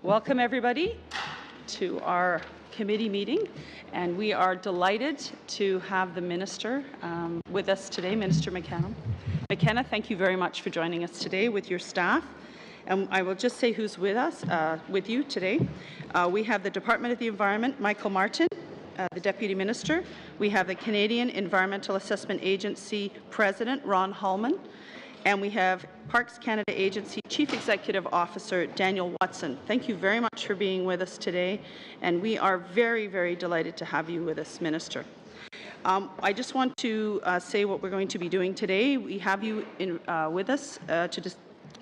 Welcome everybody to our committee meeting, and we are delighted to have the Minister with us today, Minister McKenna. McKenna, thank you very much for joining us today with your staff. And I will just say who's with us, with you today. We have the Department of the Environment, Michael Martin, the Deputy Minister. We have the Canadian Environmental Assessment Agency President, Ron Hallman. And we have Parks Canada Agency Chief Executive Officer Daniel Watson. Thank you very much for being with us today, and we are very, very delighted to have you with us, Minister. I just want to say what we're going to be doing today. We have you with us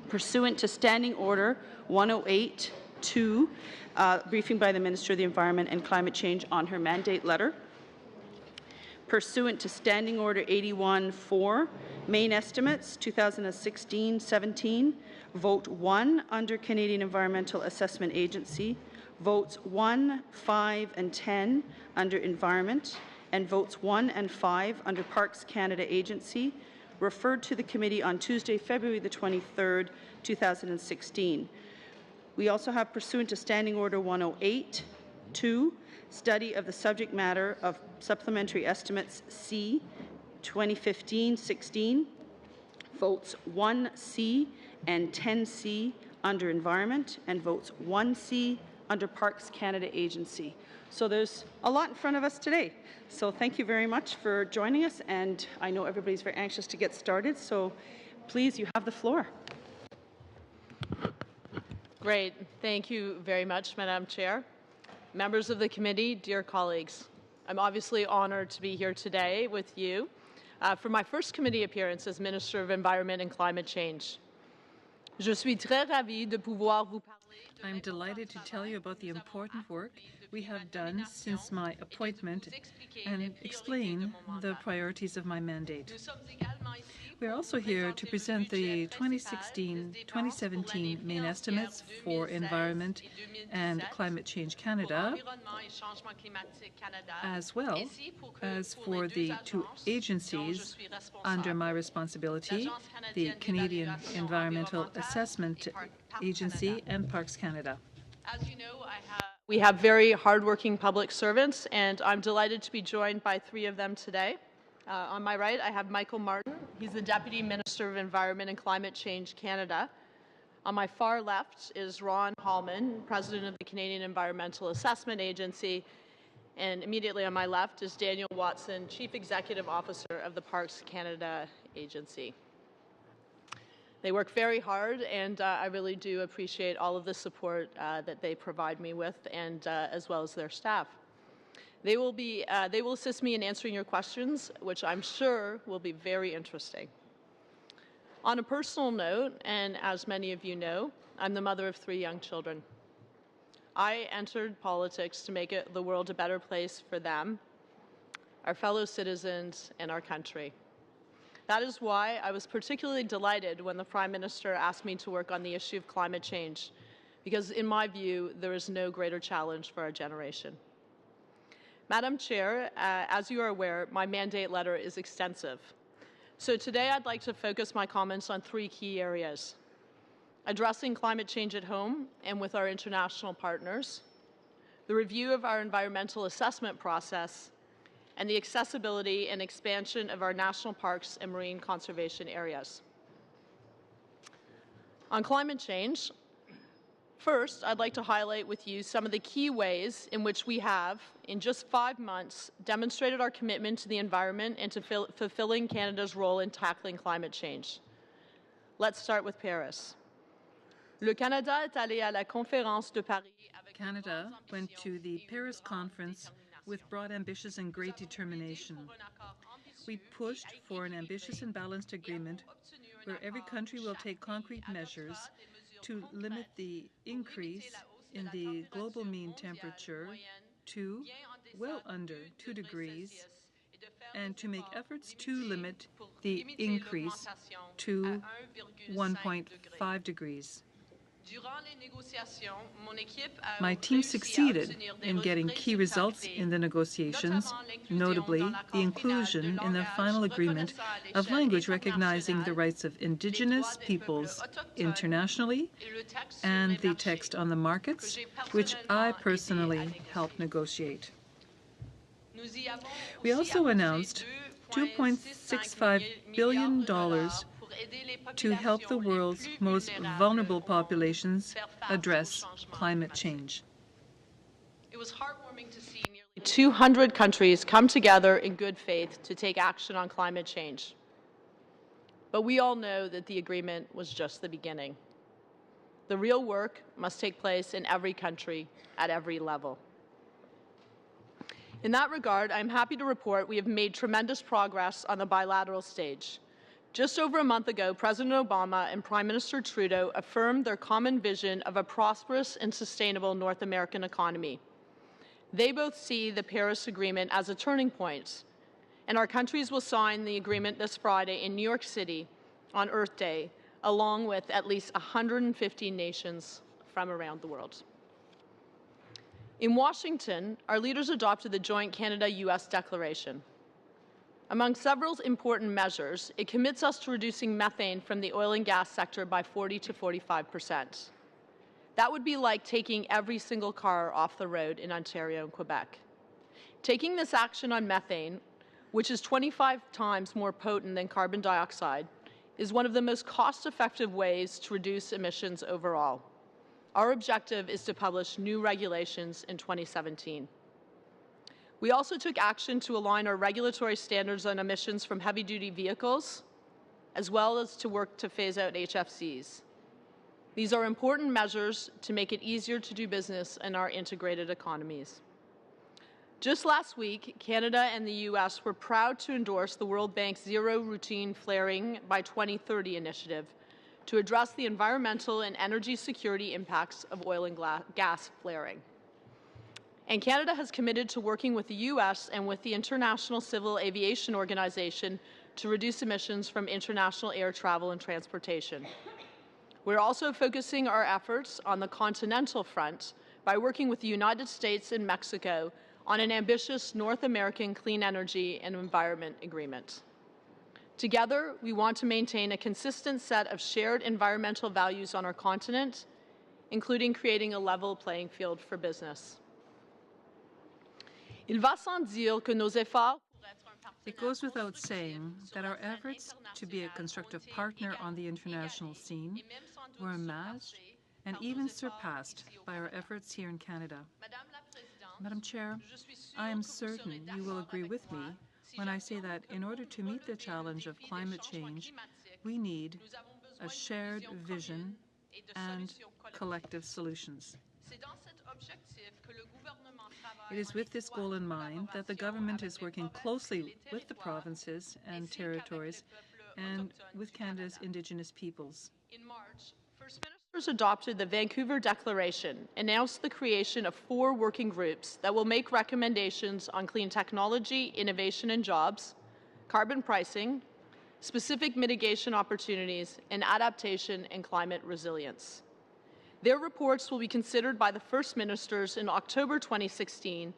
pursuant to Standing Order 108-2, briefing by the Minister of the Environment and Climate Change on her mandate letter. Pursuant to Standing Order 81-4, Main Estimates 2016-17, Vote 1 under Canadian Environmental Assessment Agency, Votes 1, 5 and 10 under Environment, and Votes 1 and 5 under Parks Canada Agency, referred to the committee on Tuesday, February the 23rd, 2016. We also have, pursuant to Standing Order 108-2, study of the subject matter of Supplementary Estimates C 2015-16, votes 1C and 10C under Environment, and votes 1C under Parks Canada Agency. So there's a lot in front of us today. So thank you very much for joining us, and I know everybody's very anxious to get started, so please, you have the floor. Great. Thank you very much, Madam Chair. Members of the committee, dear colleagues, I'm obviously honored to be here today with you for my first committee appearance as Minister of Environment and Climate Change. Je suis très ravie de pouvoir vous parler. I'm delighted to tell you about the important work we have done since my appointment and explain the priorities of my mandate. We are also here to present the 2016-2017 main estimates for Environment and Climate Change Canada, as well as for the two agencies under my responsibility, the Canadian Environmental Assessment Agency and Parks Canada. As you know, we have very hardworking public servants, and I'm delighted to be joined by three of them today. On my right, I have Michael Martin. He's the Deputy Minister of Environment and Climate Change Canada. On my far left is Ron Hallman, President of the Canadian Environmental Assessment Agency. And immediately on my left is Daniel Watson, Chief Executive Officer of the Parks Canada Agency. They work very hard, and I really do appreciate all of the support that they provide me with, and as well as their staff. They will assist me in answering your questions, which I'm sure will be very interesting. On a personal note, and as many of you know, I'm the mother of 3 young children. I entered politics to make the world a better place for them, our fellow citizens, and our country. That is why I was particularly delighted when the Prime Minister asked me to work on the issue of climate change, because in my view, there is no greater challenge for our generation. Madam Chair, as you are aware, my mandate letter is extensive. So today I'd like to focus my comments on 3 key areas: addressing climate change at home and with our international partners, the review of our environmental assessment process, and the accessibility and expansion of our national parks and marine conservation areas. On climate change, first, I'd like to highlight with you some of the key ways in which we have, in just 5 months, demonstrated our commitment to the environment and to fulfilling Canada's role in tackling climate change. Let's start with Paris. Canada went to the Paris conference with broad ambitions and great determination. We pushed for an ambitious and balanced agreement where every country will take concrete measures to limit the increase in the global mean temperature to well under 2 degrees and to make efforts to limit the increase to 1.5 degrees. My team succeeded in getting key results in the negotiations, notably the inclusion in the final agreement of language recognizing the rights of Indigenous peoples internationally and the text on the markets, which I personally helped negotiate. We also announced $2.65 billion to help the world's most vulnerable populations address climate change. It was heartwarming to see nearly 200 countries come together in good faith to take action on climate change. But we all know that the agreement was just the beginning. The real work must take place in every country at every level. In that regard, I'm happy to report we have made tremendous progress on the bilateral stage. Just over a month ago, President Obama and Prime Minister Trudeau affirmed their common vision of a prosperous and sustainable North American economy. They both see the Paris Agreement as a turning point, and our countries will sign the agreement this Friday in New York City on Earth Day, along with at least 150 nations from around the world. In Washington, our leaders adopted the joint Canada-US Declaration. Among several important measures, it commits us to reducing methane from the oil and gas sector by 40 to 45%. That would be like taking every single car off the road in Ontario and Quebec. Taking this action on methane, which is 25 times more potent than carbon dioxide, is one of the most cost-effective ways to reduce emissions overall. Our objective is to publish new regulations in 2017. We also took action to align our regulatory standards on emissions from heavy-duty vehicles, as well as to work to phase out HFCs. These are important measures to make it easier to do business in our integrated economies. Just last week, Canada and the US were proud to endorse the World Bank's Zero Routine Flaring by 2030 initiative to address the environmental and energy security impacts of oil and gas flaring. And Canada has committed to working with the US and with the International Civil Aviation Organization to reduce emissions from international air travel and transportation. We're also focusing our efforts on the continental front by working with the United States and Mexico on an ambitious North American clean energy and environment agreement. Together, we want to maintain a consistent set of shared environmental values on our continent, including creating a level playing field for business. Il va sans dire que nos efforts It goes without saying that our efforts to be a constructive partner on the international scene were matched and even surpassed by our efforts here in Canada. Madam Chair, I am certain you will agree with me when I say that in order to meet the challenge of climate change, we need a shared vision and collective solutions. It is with this goal in mind that the government is working closely with the provinces and territories and with Canada's Indigenous peoples. In March, First Ministers adopted the Vancouver Declaration, announced the creation of 4 working groups that will make recommendations on clean technology, innovation and jobs, carbon pricing, specific mitigation opportunities, and adaptation and climate resilience. Their reports will be considered by the First Ministers in October 2016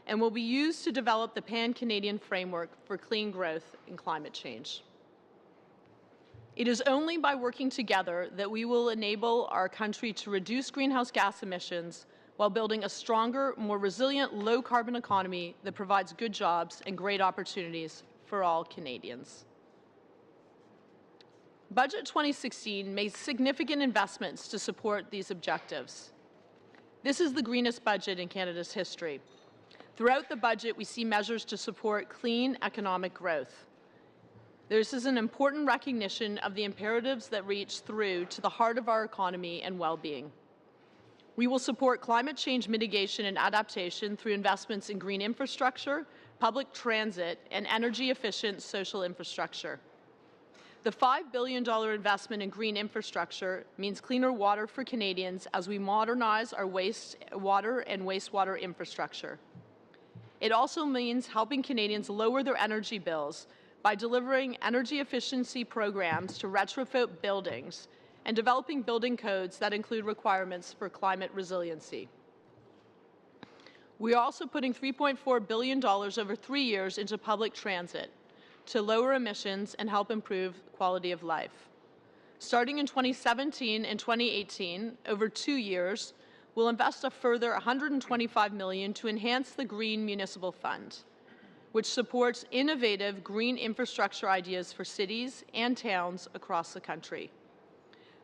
and will be used to develop the Pan-Canadian Framework for Clean Growth and Climate Change. It is only by working together that we will enable our country to reduce greenhouse gas emissions while building a stronger, more resilient, low-carbon economy that provides good jobs and great opportunities for all Canadians. Budget 2016 made significant investments to support these objectives. This is the greenest budget in Canada's history. Throughout the budget, we see measures to support clean economic growth. This is an important recognition of the imperatives that reach through to the heart of our economy and well-being. We will support climate change mitigation and adaptation through investments in green infrastructure, public transit, and energy-efficient social infrastructure. The $5 billion investment in green infrastructure means cleaner water for Canadians as we modernize our wastewater and wastewater infrastructure. It also means helping Canadians lower their energy bills by delivering energy efficiency programs to retrofit buildings and developing building codes that include requirements for climate resiliency. We are also putting $3.4 billion over 3 years into public transit to lower emissions and help improve quality of life. Starting in 2017 and 2018, over 2 years, we'll invest a further $125 million to enhance the Green Municipal Fund, which supports innovative green infrastructure ideas for cities and towns across the country.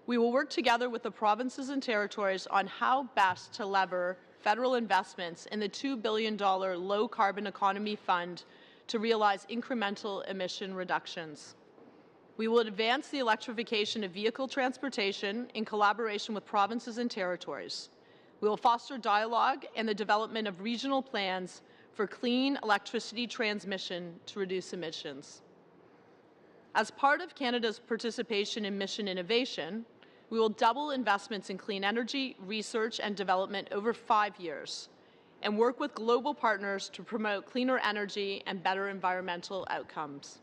We will work together with the provinces and territories on how best to lever federal investments in the $2 billion Low Carbon Economy Fund to realize incremental emission reductions. We will advance the electrification of vehicle transportation in collaboration with provinces and territories. We will foster dialogue and the development of regional plans for clean electricity transmission to reduce emissions. As part of Canada's participation in Mission Innovation, we will double investments in clean energy, research and development over 5 years, and work with global partners to promote cleaner energy and better environmental outcomes.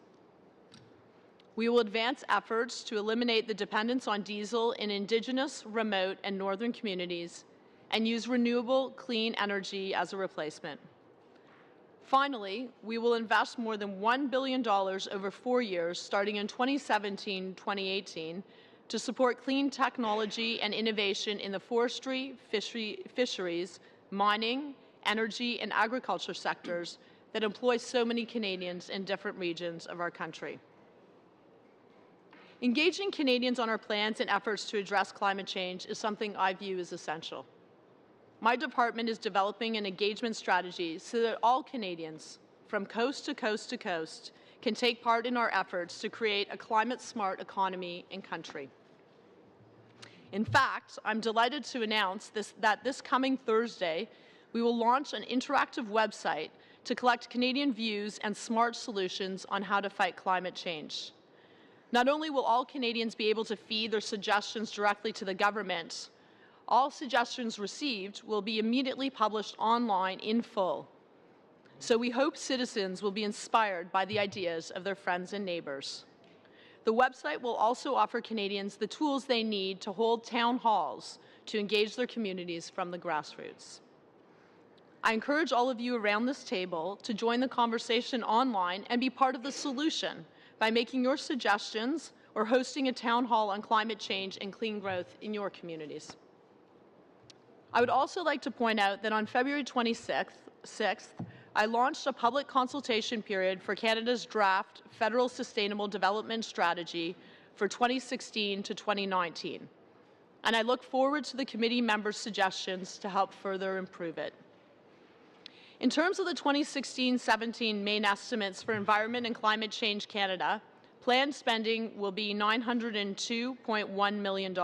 We will advance efforts to eliminate the dependence on diesel in Indigenous, remote and northern communities and use renewable, clean energy as a replacement. Finally, we will invest more than $1 billion over 4 years, starting in 2017-2018, to support clean technology and innovation in the forestry, fisheries, mining, energy, and agriculture sectors that employ so many Canadians in different regions of our country. Engaging Canadians on our plans and efforts to address climate change is something I view as essential. My department is developing an engagement strategy so that all Canadians, from coast to coast to coast, can take part in our efforts to create a climate-smart economy and country. In fact, I'm delighted to announce that this coming Thursday, we will launch an interactive website to collect Canadian views and smart solutions on how to fight climate change. Not only will all Canadians be able to feed their suggestions directly to the government, all suggestions received will be immediately published online in full. So we hope citizens will be inspired by the ideas of their friends and neighbours. The website will also offer Canadians the tools they need to hold town halls to engage their communities from the grassroots. I encourage all of you around this table to join the conversation online and be part of the solution by making your suggestions or hosting a town hall on climate change and clean growth in your communities. I would also like to point out that on February 26th, I launched a public consultation period for Canada's draft Federal Sustainable Development Strategy for 2016 to 2019, and I look forward to the committee members' suggestions to help further improve it. In terms of the 2016-17 main estimates for Environment and Climate Change Canada, planned spending will be $902.1 million.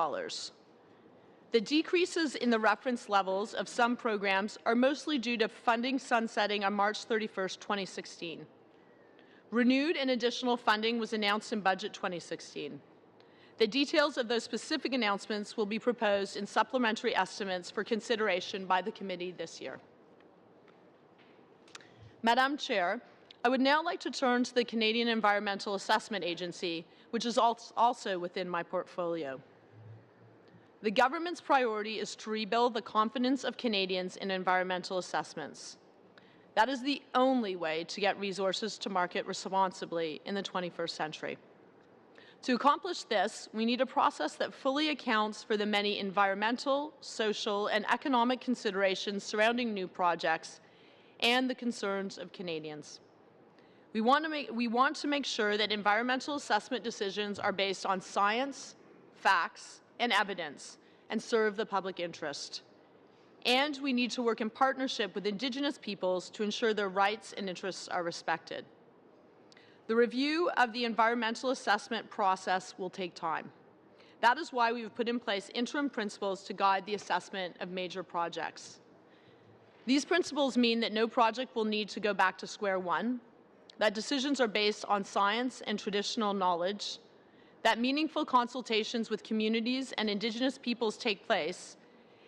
The decreases in the reference levels of some programs are mostly due to funding sunsetting on March 31st, 2016. Renewed and additional funding was announced in Budget 2016. The details of those specific announcements will be proposed in supplementary estimates for consideration by the committee this year. Madam Chair, I would now like to turn to the Canadian Environmental Assessment Agency, which is also within my portfolio. The government's priority is to rebuild the confidence of Canadians in environmental assessments. That is the only way to get resources to market responsibly in the 21st century. To accomplish this, we need a process that fully accounts for the many environmental, social, and economic considerations surrounding new projects and the concerns of Canadians. We want to make sure that environmental assessment decisions are based on science, facts, and evidence, and serve the public interest. And we need to work in partnership with Indigenous peoples to ensure their rights and interests are respected. The review of the environmental assessment process will take time. That is why we have put in place interim principles to guide the assessment of major projects. These principles mean that no project will need to go back to square one, that decisions are based on science and traditional knowledge, that meaningful consultations with communities and Indigenous peoples take place,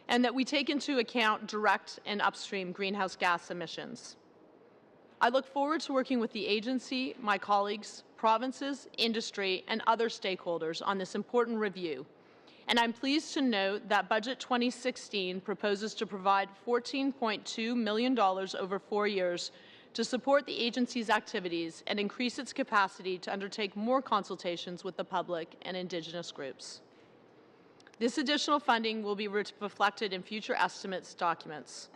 and that we take into account direct and upstream greenhouse gas emissions. I look forward to working with the agency, my colleagues, provinces, industry, and other stakeholders on this important review, And I'm pleased to note that Budget 2016 proposes to provide $14.2 million over 4 years to support the agency's activities and increase its capacity to undertake more consultations with the public and Indigenous groups. This additional funding will be reflected in future estimates documents.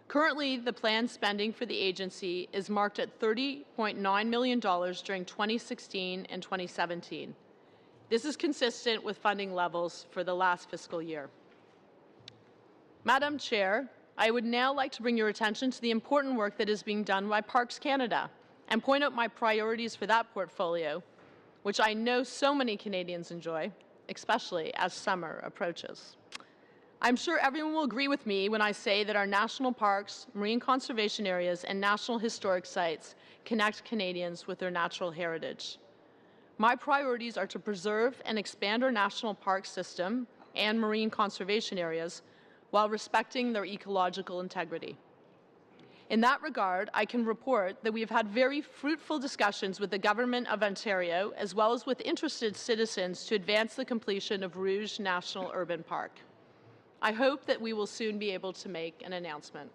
Currently, the planned spending for the agency is marked at $30.9 million during 2016 and 2017. This is consistent with funding levels for the last fiscal year. Madam Chair, I would now like to bring your attention to the important work that is being done by Parks Canada and point out my priorities for that portfolio, which I know so many Canadians enjoy, especially as summer approaches. I'm sure everyone will agree with me when I say that our national parks, marine conservation areas, and national historic sites connect Canadians with their natural heritage. My priorities are to preserve and expand our national park system and marine conservation areas while respecting their ecological integrity. In that regard, I can report that we have had very fruitful discussions with the Government of Ontario as well as with interested citizens to advance the completion of Rouge National Urban Park. I hope that we will soon be able to make an announcement.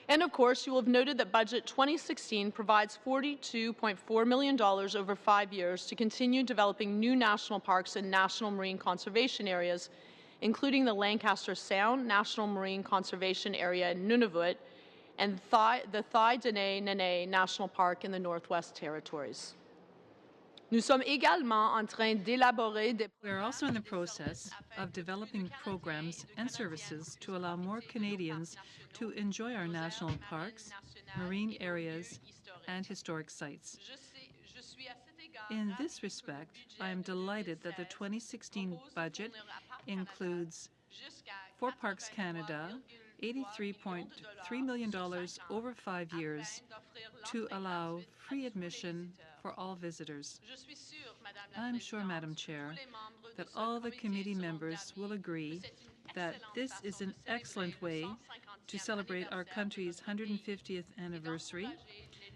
And of course, you will have noted that Budget 2016 provides $42.4 million over 5 years to continue developing new national parks and national marine conservation areas, including the Lancaster Sound National Marine Conservation Area in Nunavut and the Thai-Dene-Nene National Park in the Northwest Territories. Nous sommes également en train d'élaborer des We are also in the process of developing programs and services to allow more Canadians to enjoy our national parks, marine areas, and historic sites. In this respect, I am delighted that the 2016 budget includes, for Parks Canada, $83.3 million over 5 years to allow free admission for all visitors. I'm sure, Madam Chair, that all the committee members will agree that this is an excellent way to celebrate our country's 150th anniversary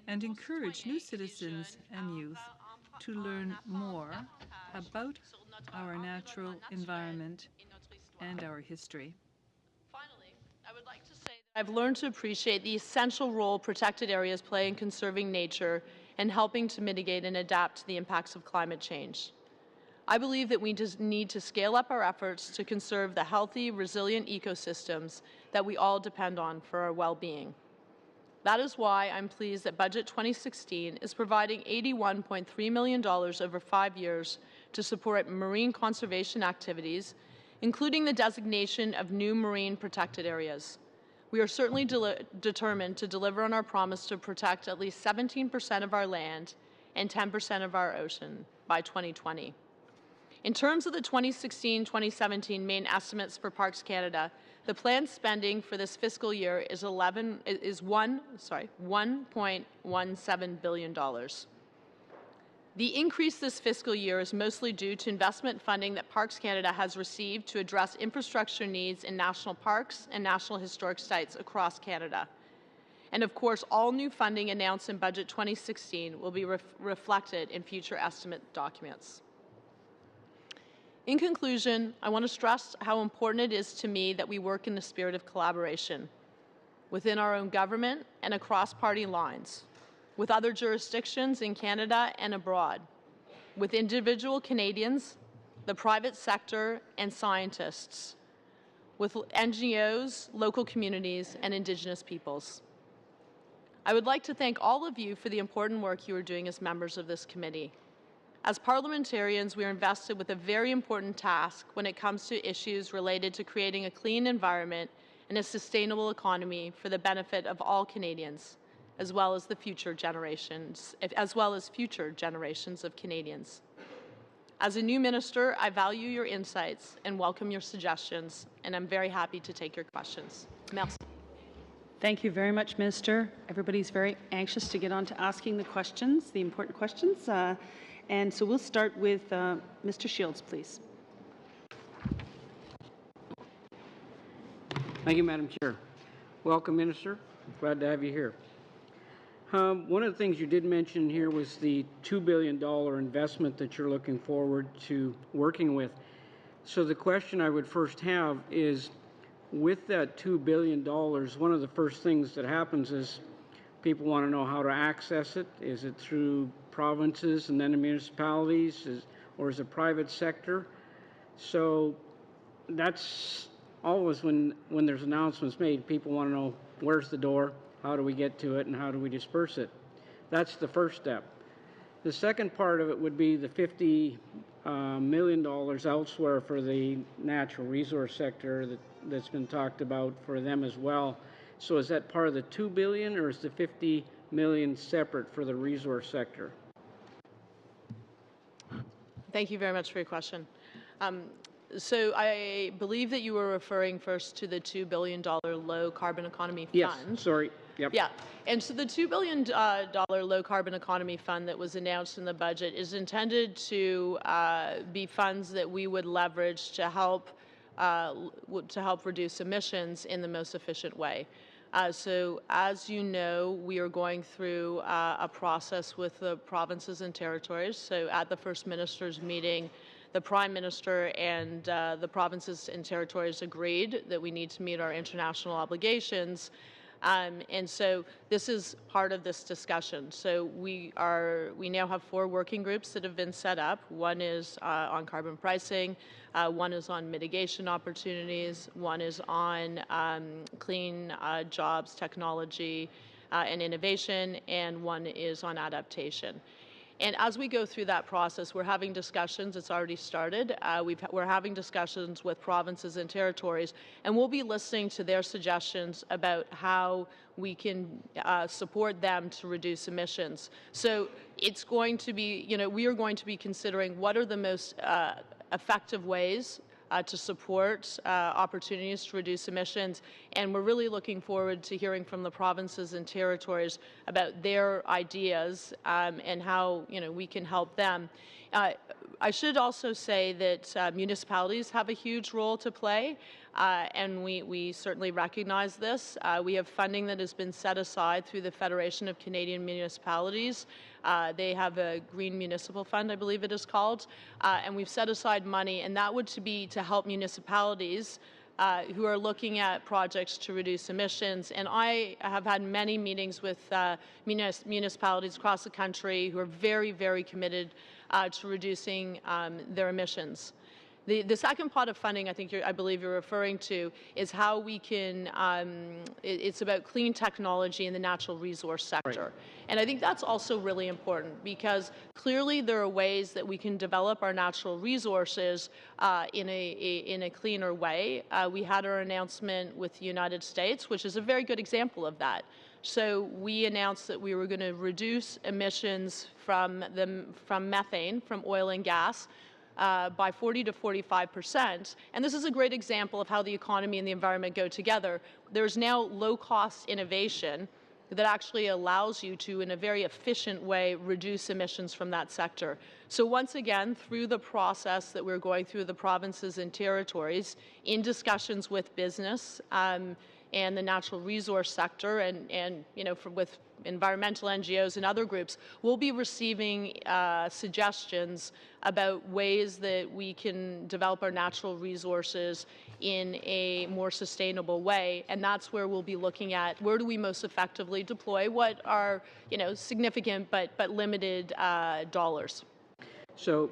and encourage new citizens and youth to learn more about our natural environment and our history. Finally, I would like to say that I've learned to appreciate the essential role protected areas play in conserving nature and helping to mitigate and adapt to the impacts of climate change. I believe that we just need to scale up our efforts to conserve the healthy, resilient ecosystems that we all depend on for our well-being. That is why I'm pleased that Budget 2016 is providing $81.3 million over 5 years to support marine conservation activities, including the designation of new marine protected areas. We are certainly determined to deliver on our promise to protect at least 17% of our land and 10% of our ocean by 2020. In terms of the 2016-2017 main estimates for Parks Canada, the planned spending for this fiscal year is $1.17 billion. The increase this fiscal year is mostly due to investment funding that Parks Canada has received to address infrastructure needs in national parks and national historic sites across Canada. And of course, all new funding announced in Budget 2016 will be reflected in future estimate documents. In conclusion, I want to stress how important it is to me that we work in the spirit of collaboration within our own government and across party lines, with other jurisdictions in Canada and abroad, with individual Canadians, the private sector, and scientists, with NGOs, local communities, and Indigenous peoples. I would like to thank all of you for the important work you are doing as members of this committee. As parliamentarians, we are invested with a very important task when it comes to issues related to creating a clean environment and a sustainable economy for the benefit of all Canadians, as well as future generations of Canadians. As a new minister, I value your insights and welcome your suggestions, and I'm very happy to take your questions. Merci. Thank you very much, Minister. Everybody's very anxious to get on to asking the questions, the important questions. And so we'll start with Mr. Shields, please. Thank you, Madam Chair. Welcome, Minister. Glad to have you here. One of the things you did mention here was the $2 billion investment that you're looking forward to working with. So the question I would first have is, with that $2 billion, one of the first things that happens is people want to know how to access it. Is it through provinces and then the municipalities, or is it private sector? So that's always when there's announcements made, people want to know where's the door, how do we get to it, and how do we disperse it. That's the first step. The second part of it would be the $50 million elsewhere for the natural resource sector that's been talked about for them as well. So is that part of the $2 billion, or is the $50 million separate for the resource sector? Thank you very much for your question. So I believe that you were referring first to the $2 billion low carbon economy fund. Yes, sorry. Yep. Yeah, and so the $2 billion low carbon economy fund that was announced in the budget is intended to be funds that we would leverage to help reduce emissions in the most efficient way. So as you know, we are going through a process with the provinces and territories. So at the First Minister's meeting, the Prime Minister and the provinces and territories agreed that we need to meet our international obligations. And so this is part of this discussion. So we now have 4 working groups that have been set up. One is on carbon pricing, one is on mitigation opportunities, one is on clean jobs, technology, and innovation, and one is on adaptation. And as we go through that process, we're having discussions. It's already started. We're having discussions with provinces and territories, and we'll be listening to their suggestions about how we can support them to reduce emissions. So it's going to be, we are going to be considering what are the most effective ways to support opportunities to reduce emissions. And we're really looking forward to hearing from the provinces and territories about their ideas and how we can help them. I should also say that municipalities have a huge role to play, and we certainly recognize this. We have funding that has been set aside through the Federation of Canadian Municipalities. They have a Green Municipal Fund, I believe it is called, and we've set aside money, and that would be to help municipalities who are looking at projects to reduce emissions. And I have had many meetings with municipalities across the country who are very, very committed to reducing their emissions. The second pot of funding I believe you're referring to is how we can, it's about clean technology in the natural resource sector. Right. And I think that's also really important because clearly there are ways that we can develop our natural resources in a cleaner way. We had our announcement with the United States, which is a very good example of that. So we announced that we were going to reduce emissions from methane, from oil and gas, by 40 to 45%. And this is a great example of how the economy and the environment go together. There's now low-cost innovation that actually allows you to, in a very efficient way, reduce emissions from that sector. So once again, through the process that we're going through the provinces and territories, in discussions with business and the natural resource sector and with environmental NGOs and other groups, we'll be receiving suggestions about ways that we can develop our natural resources in a more sustainable way. And that's where we'll be looking at where do we most effectively deploy what are significant but limited dollars. So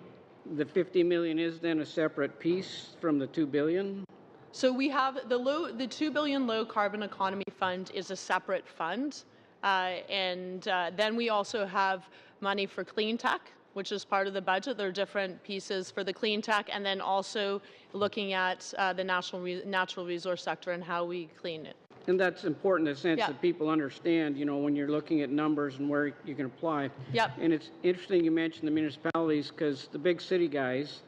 the $50 million is then a separate piece from the $2 billion? So we have the $2 billion Low Carbon Economy Fund is a separate fund. And then we also have money for clean tech, which is part of the budget. There are different pieces for the clean tech, and then also looking at the natural resource sector and how we clean it. And that's important in the sense that people understand, when you're looking at numbers and where you can apply. Yep. And it's interesting you mentioned the municipalities because the big city guys,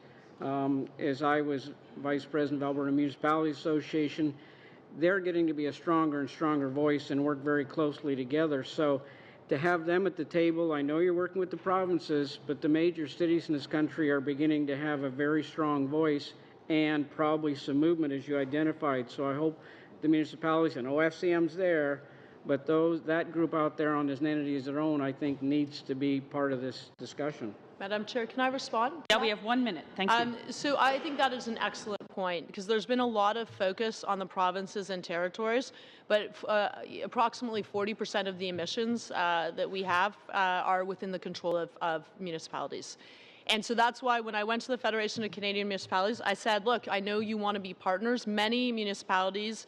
as I was Vice President of Alberta Municipalities Association, they're getting to be a stronger and stronger voice and work very closely together. So to have them at the table, I know you're working with the provinces, but the major cities in this country are beginning to have a very strong voice and probably some movement as you identified. So I hope the municipalities, and OFCM's there, but that group out there on this entity as their own, I think needs to be part of this discussion. Madam Chair, can I respond? Yeah, we have 1 minute. Thank you. So I think that is an excellent point because there's been a lot of focus on the provinces and territories, but approximately 40% of the emissions that we have are within the control of municipalities. And so that's why when I went to the Federation of Canadian Municipalities, I said, look, I know you want to be partners. Many municipalities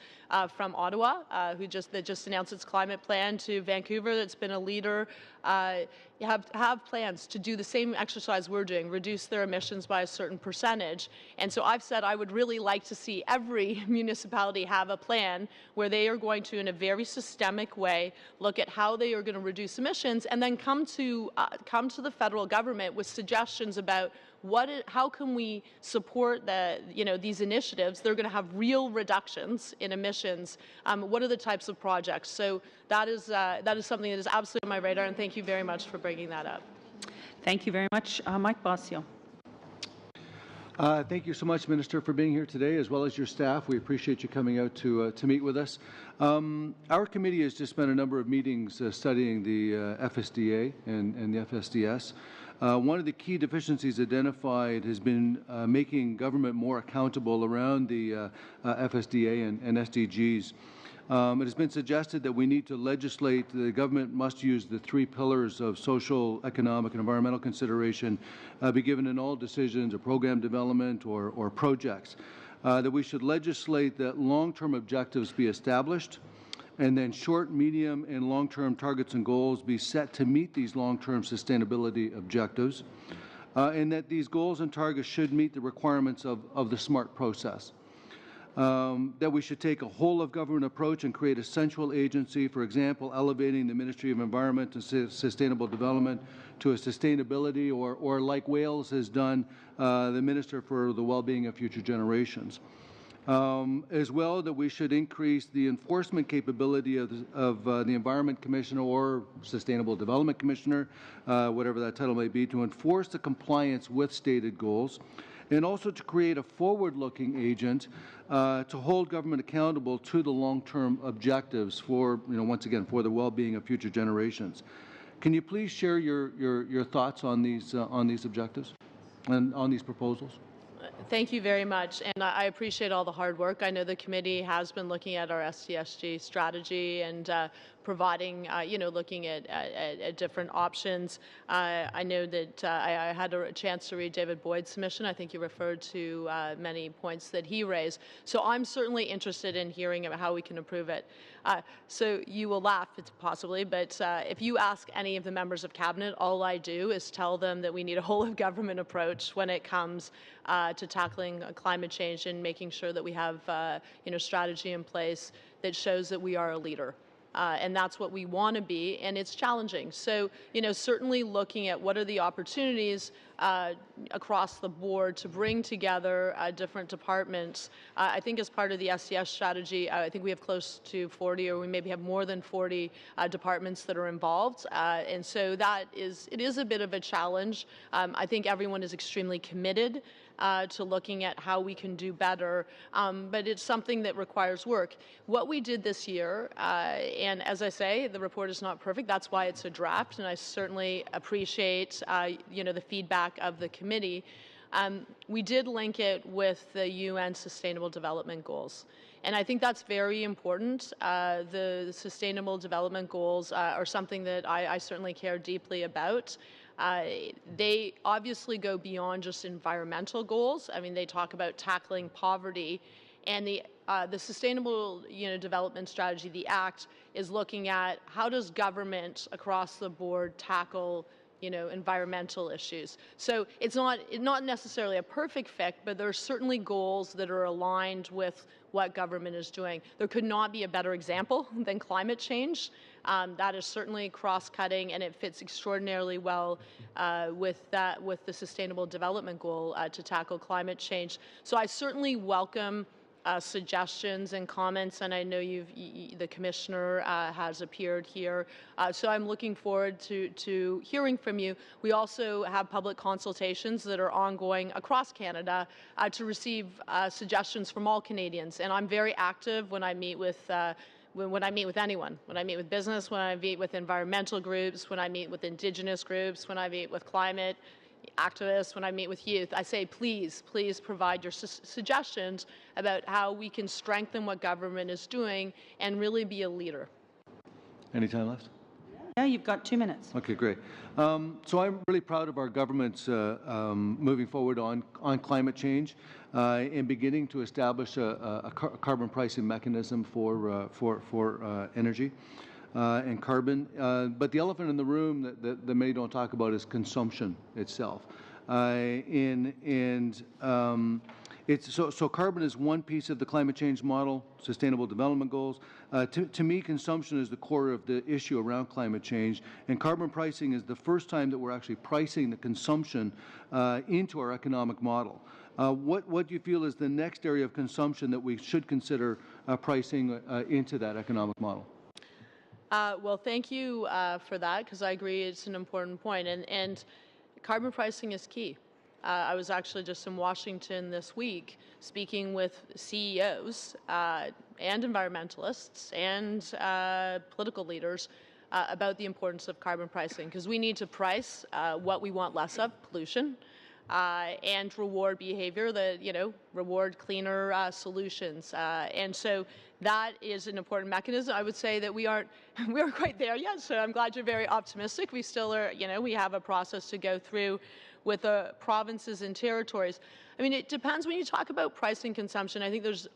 from Ottawa, that just announced its climate plan, to Vancouver, that's been a leader, have plans to do the same exercise we're doing, reduce their emissions by a certain percentage. And so I've said I would really like to see every municipality have a plan where they are going to, in a very systemic way, look at how they are going to reduce emissions, and then come to the federal government with suggestions about how can we support these initiatives. They're going to have real reductions in emissions. What are the types of projects? So that is something that is absolutely on my radar, and thank you very much for bringing that up. Thank you very much. Mike Bossio. Thank you so much, Minister, for being here today, as well as your staff. We appreciate you coming out to meet with us. Our committee has just spent a number of meetings studying the FSDA and the FSDS. One of the key deficiencies identified has been making government more accountable around the FSDA and SDGs. It has been suggested that we need to legislate the government must use the 3 pillars of social, economic, and environmental consideration be given in all decisions of program development or projects. That we should legislate that long-term objectives be established, and then short, medium, and long-term targets and goals be set to meet these long-term sustainability objectives, and that these goals and targets should meet the requirements of the SMART process. That we should take a whole-of-government approach and create a central agency, for example, elevating the Ministry of Environment and Sustainable Development to a sustainability, or like Wales has done, the Minister for the Wellbeing of Future Generations. As well, that we should increase the enforcement capability of the Environment Commissioner or Sustainable Development Commissioner, whatever that title may be, to enforce the compliance with stated goals, and also to create a forward-looking agent to hold government accountable to the long-term objectives for, once again, for the well-being of future generations. Can you please share your thoughts on these objectives and on these proposals? Thank you very much, and I appreciate all the hard work. I know the committee has been looking at our SDSG strategy and providing, looking at different options. I know that I had a chance to read David Boyd's submission. I think you referred to many points that he raised. So I'm certainly interested in hearing about how we can improve it. So you will laugh, possibly, but if you ask any of the members of Cabinet, all I do is tell them that we need a whole-of-government approach when it comes to tackling climate change and making sure that we have, strategy in place that shows that we are a leader. And that's what we want to be, and it's challenging. So, certainly looking at what are the opportunities across the board to bring together different departments. I think as part of the SDS strategy, I think we have close to 40, or we maybe have more than 40 departments that are involved. And so it is a bit of a challenge. I think everyone is extremely committed to looking at how we can do better, but it's something that requires work. What we did this year, and as I say, the report is not perfect. That's why it's a draft, and I certainly appreciate, the feedback of the committee. We did link it with the UN Sustainable Development Goals. And I think that's very important. The Sustainable Development Goals are something that I certainly care deeply about. They obviously go beyond just environmental goals. I mean, they talk about tackling poverty, and the Sustainable Development Strategy, the Act, is looking at how does government across the board tackle environmental issues. So it's not necessarily a perfect fit, but there are certainly goals that are aligned with what government is doing. There could not be a better example than climate change. That is certainly cross-cutting, and it fits extraordinarily well with the Sustainable Development Goal to tackle climate change. So I certainly welcome suggestions and comments, and I know the Commissioner has appeared here. So I'm looking forward to hearing from you. We also have public consultations that are ongoing across Canada to receive suggestions from all Canadians, and I'm very active when I meet with when I meet with anyone, when I meet with business, when I meet with environmental groups, when I meet with Indigenous groups, when I meet with climate activists, when I meet with youth, I say, please provide your suggestions about how we can strengthen what government is doing and really be a leader. Any time left? Yeah, you've got 2 minutes. Okay, great. So I'm really proud of our government's moving forward on climate change and beginning to establish a carbon pricing mechanism for energy and carbon. But the elephant in the room that many don't talk about is consumption itself. So carbon is one piece of the climate change model, Sustainable Development Goals. To me, consumption is the core of the issue around climate change, and carbon pricing is the first time that we're actually pricing the consumption into our economic model. What do you feel is the next area of consumption that we should consider pricing into that economic model? Well, thank you for that, because I agree it's an important point, and carbon pricing is key. I was actually just in Washington this week speaking with CEOs and environmentalists and political leaders about the importance of carbon pricing, because we need to price what we want less of, pollution, and reward behavior that, reward cleaner solutions. And so that is an important mechanism. I would say that we aren't quite there yet, so I'm glad you're very optimistic. We still are, we have a process to go through with the provinces and territories. I mean, it depends when you talk about pricing consumption. I think there's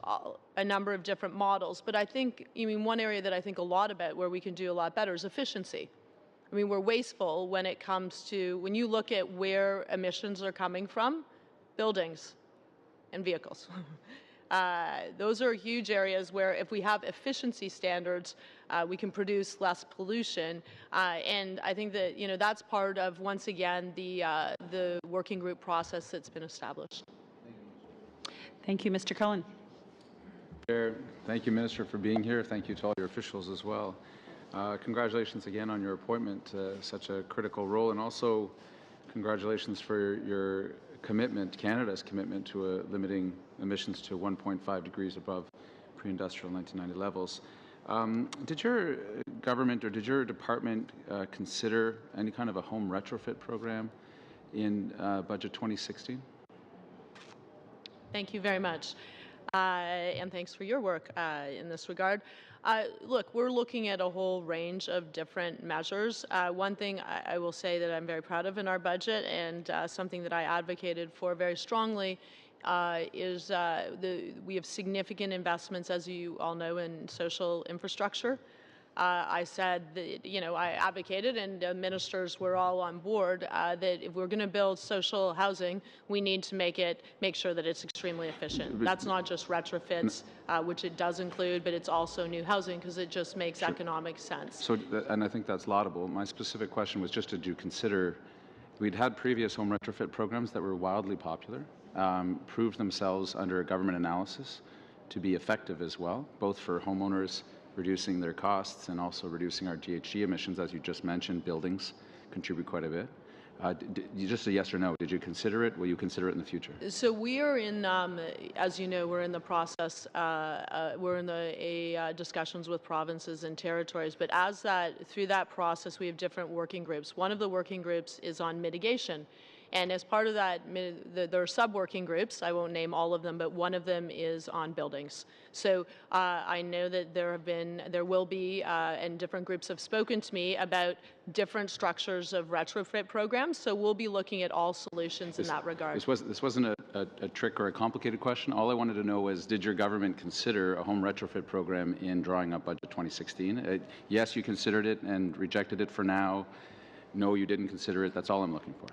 a number of different models, but I think, one area that I think a lot about where we can do a lot better is efficiency. I mean, we're wasteful when it comes to, when you look at where emissions are coming from, buildings and vehicles. Those are huge areas where if we have efficiency standards, we can produce less pollution. And I think that, that's part of, once again, the working group process that's been established. Thank you, Mr. Cullen. Chair, thank you, Minister, for being here. Thank you to all your officials as well. Congratulations again on your appointment to such a critical role, and also congratulations for your commitment, Canada's commitment to limiting emissions to 1.5 degrees above pre-industrial 1990 levels. Did your government or did your department consider any kind of a home retrofit program in Budget 2016? Thank you very much. And thanks for your work in this regard. Look, we're looking at a whole range of different measures. One thing I will say that I'm very proud of in our budget, and something that I advocated for very strongly, is we have significant investments, as you all know, in social infrastructure. I said that, I advocated, and ministers were all on board, that if we're going to build social housing, we need to make sure that it's extremely efficient. That's not just retrofits, which it does include, but it's also new housing, because it just makes economic sense. So, and I think that's laudable. My specific question was just, did you consider, we'd had previous home retrofit programs that were wildly popular, proved themselves under a government analysis to be effective as well, both for homeowners reducing their costs and also reducing our GHG emissions. As you just mentioned, buildings contribute quite a bit. Just a yes or no, did you consider it? Will you consider it in the future? So we are in, as you know, we're in the process, we're in the discussions with provinces and territories, but through that process, we have different working groups. One of the working groups is on mitigation. And as part of that, there are sub-working groups. I won't name all of them, but one of them is on buildings. So I know that there will be, and different groups have spoken to me about different structures of retrofit programs. So we'll be looking at all solutions in that regard. This wasn't a trick or a complicated question. All I wanted to know was, did your government consider a home retrofit program in drawing up Budget 2016? Yes, you considered it and rejected it for now. No, you didn't consider it. That's all I'm looking for.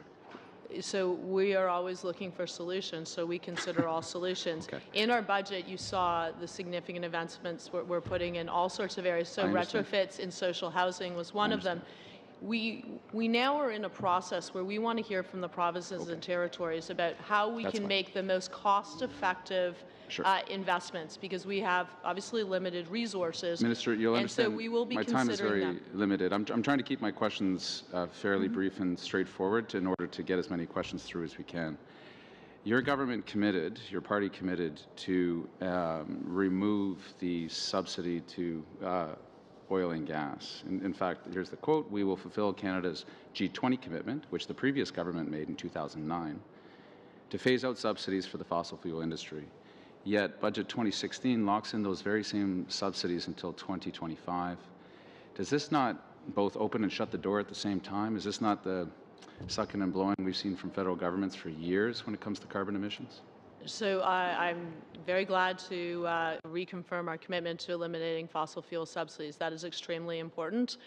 So we are always looking for solutions, so we consider all solutions. Okay. In our budget, you saw the significant investments we're putting in all sorts of areas. So retrofits in social housing was one of them. We now are in a process where we want to hear from the provinces and territories about how we can make the most cost-effective investments, because we have obviously limited resources. Minister, you'll understand, and so we will be my time is very them. limited. I'm trying to keep my questions fairly brief and straightforward in order to get as many questions through as we can. Your government committed, your party committed to remove the subsidy to oil and gas. In fact, here's the quote: "We will fulfill Canada's G20 commitment, which the previous government made in 2009, to phase out subsidies for the fossil fuel industry. Yet Budget 2016 locks in those very same subsidies until 2025. Does this not both open and shut the door at the same time? Is this not the sucking and blowing we've seen from federal governments for years when it comes to carbon emissions?" So I'm very glad to reconfirm our commitment to eliminating fossil fuel subsidies. That is extremely important.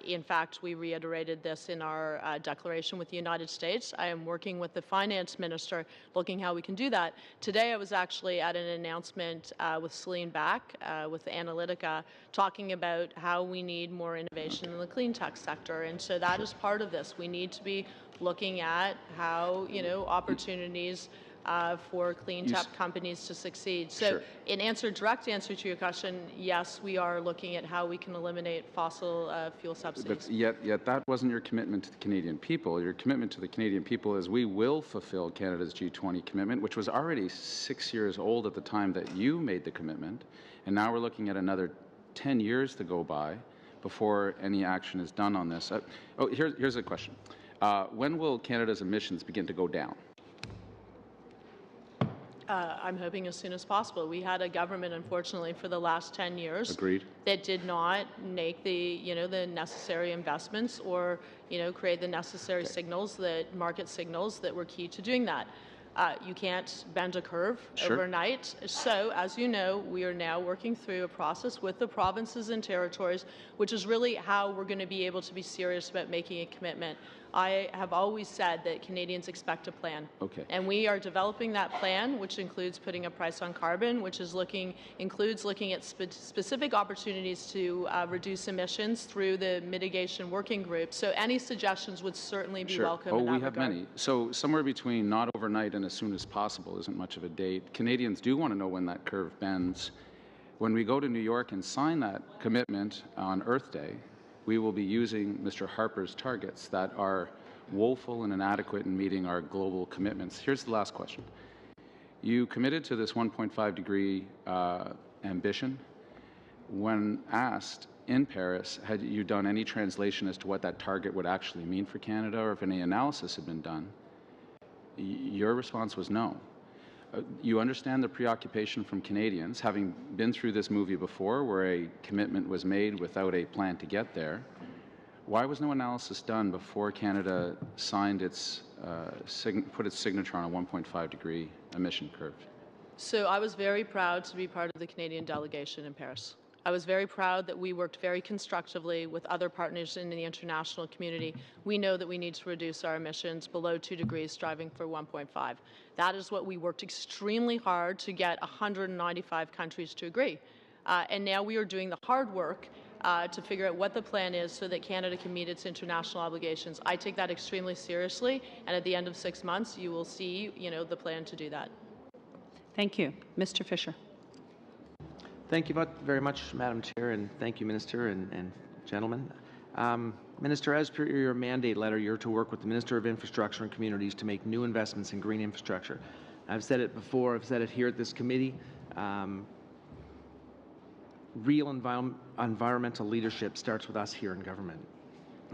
In fact, we reiterated this in our declaration with the United States. I am working with the finance minister looking how we can do that. Today I was actually at an announcement with Celine Back with Analytica talking about how we need more innovation in the clean tech sector. And so that is part of this. We need to be looking at how, opportunities for clean tech companies to succeed. So in direct answer to your question, yes, we are looking at how we can eliminate fossil fuel subsidies. But yet that wasn't your commitment to the Canadian people. Your commitment to the Canadian people is we will fulfill Canada's G20 commitment, which was already 6 years old at the time that you made the commitment, and now we're looking at another 10 years to go by before any action is done on this. Here's a question. When will Canada's emissions begin to go down? I'm hoping as soon as possible. We had a government, unfortunately, for the last 10 years Agreed. that did not make the necessary investments or create the necessary signals, market signals that were key to doing that. You can't bend a curve overnight. So, as you know, we are now working through a process with the provinces and territories, which is really how we're going to be able to be serious about making a commitment. I have always said that Canadians expect a plan. Okay. And we are developing that plan, which includes putting a price on carbon, which includes looking at specific opportunities to reduce emissions through the mitigation working group. So any suggestions would certainly be welcome in that we have regard. many. So somewhere between not overnight and as soon as possible isn't much of a date. Canadians do want to know when that curve bends. When we go to New York and sign that commitment on Earth Day, we will be using Mr. Harper's targets that are woeful and inadequate in meeting our global commitments. Here's the last question. You committed to this 1.5 degree ambition. When asked in Paris, had you done any translation as to what that target would actually mean for Canada, or if any analysis had been done? Your response was no. You understand the preoccupation from Canadians, having been through this movie before where a commitment was made without a plan to get there. Why was no analysis done before Canada signed put its signature on a 1.5 degree emission curve? So I was very proud to be part of the Canadian delegation in Paris. I was very proud that we worked very constructively with other partners in the international community. We know that we need to reduce our emissions below 2 degrees, striving for 1.5. That is what we worked extremely hard to get 195 countries to agree. And now we are doing the hard work to figure out what the plan is so that Canada can meet its international obligations. I take that extremely seriously, and at the end of 6 months, you will see, the plan to do that. Thank you. Mr. Fisher. Thank you very much, Madam Chair, and thank you, Minister and gentlemen. Minister, as per your mandate letter, you're to work with the Minister of Infrastructure and Communities to make new investments in green infrastructure. I've said it before, I've said it here at this committee. Real environmental leadership starts with us here in government.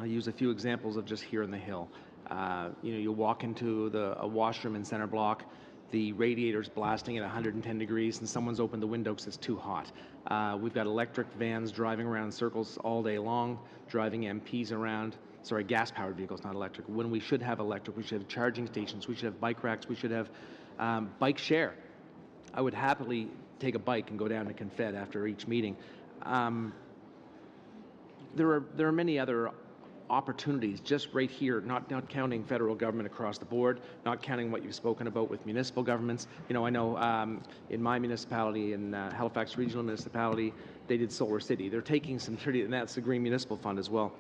I'll use a few examples of just here in the Hill. You walk into a washroom in Centre Block, the radiator's blasting at 110 degrees and someone's opened the window because it's too hot. We've got electric vans driving around in circles all day long, driving MPs around. Sorry, gas-powered vehicles, not electric. When we should have electric, we should have charging stations, we should have bike racks, we should have bike share. I would happily take a bike and go down to Confed after each meeting. There are many other opportunities just right here, not counting federal government across the board, not counting what you've spoken about with municipal governments. I know in my municipality, in Halifax Regional Municipality, they did Solar City. They're taking some and that's the Green Municipal Fund as well.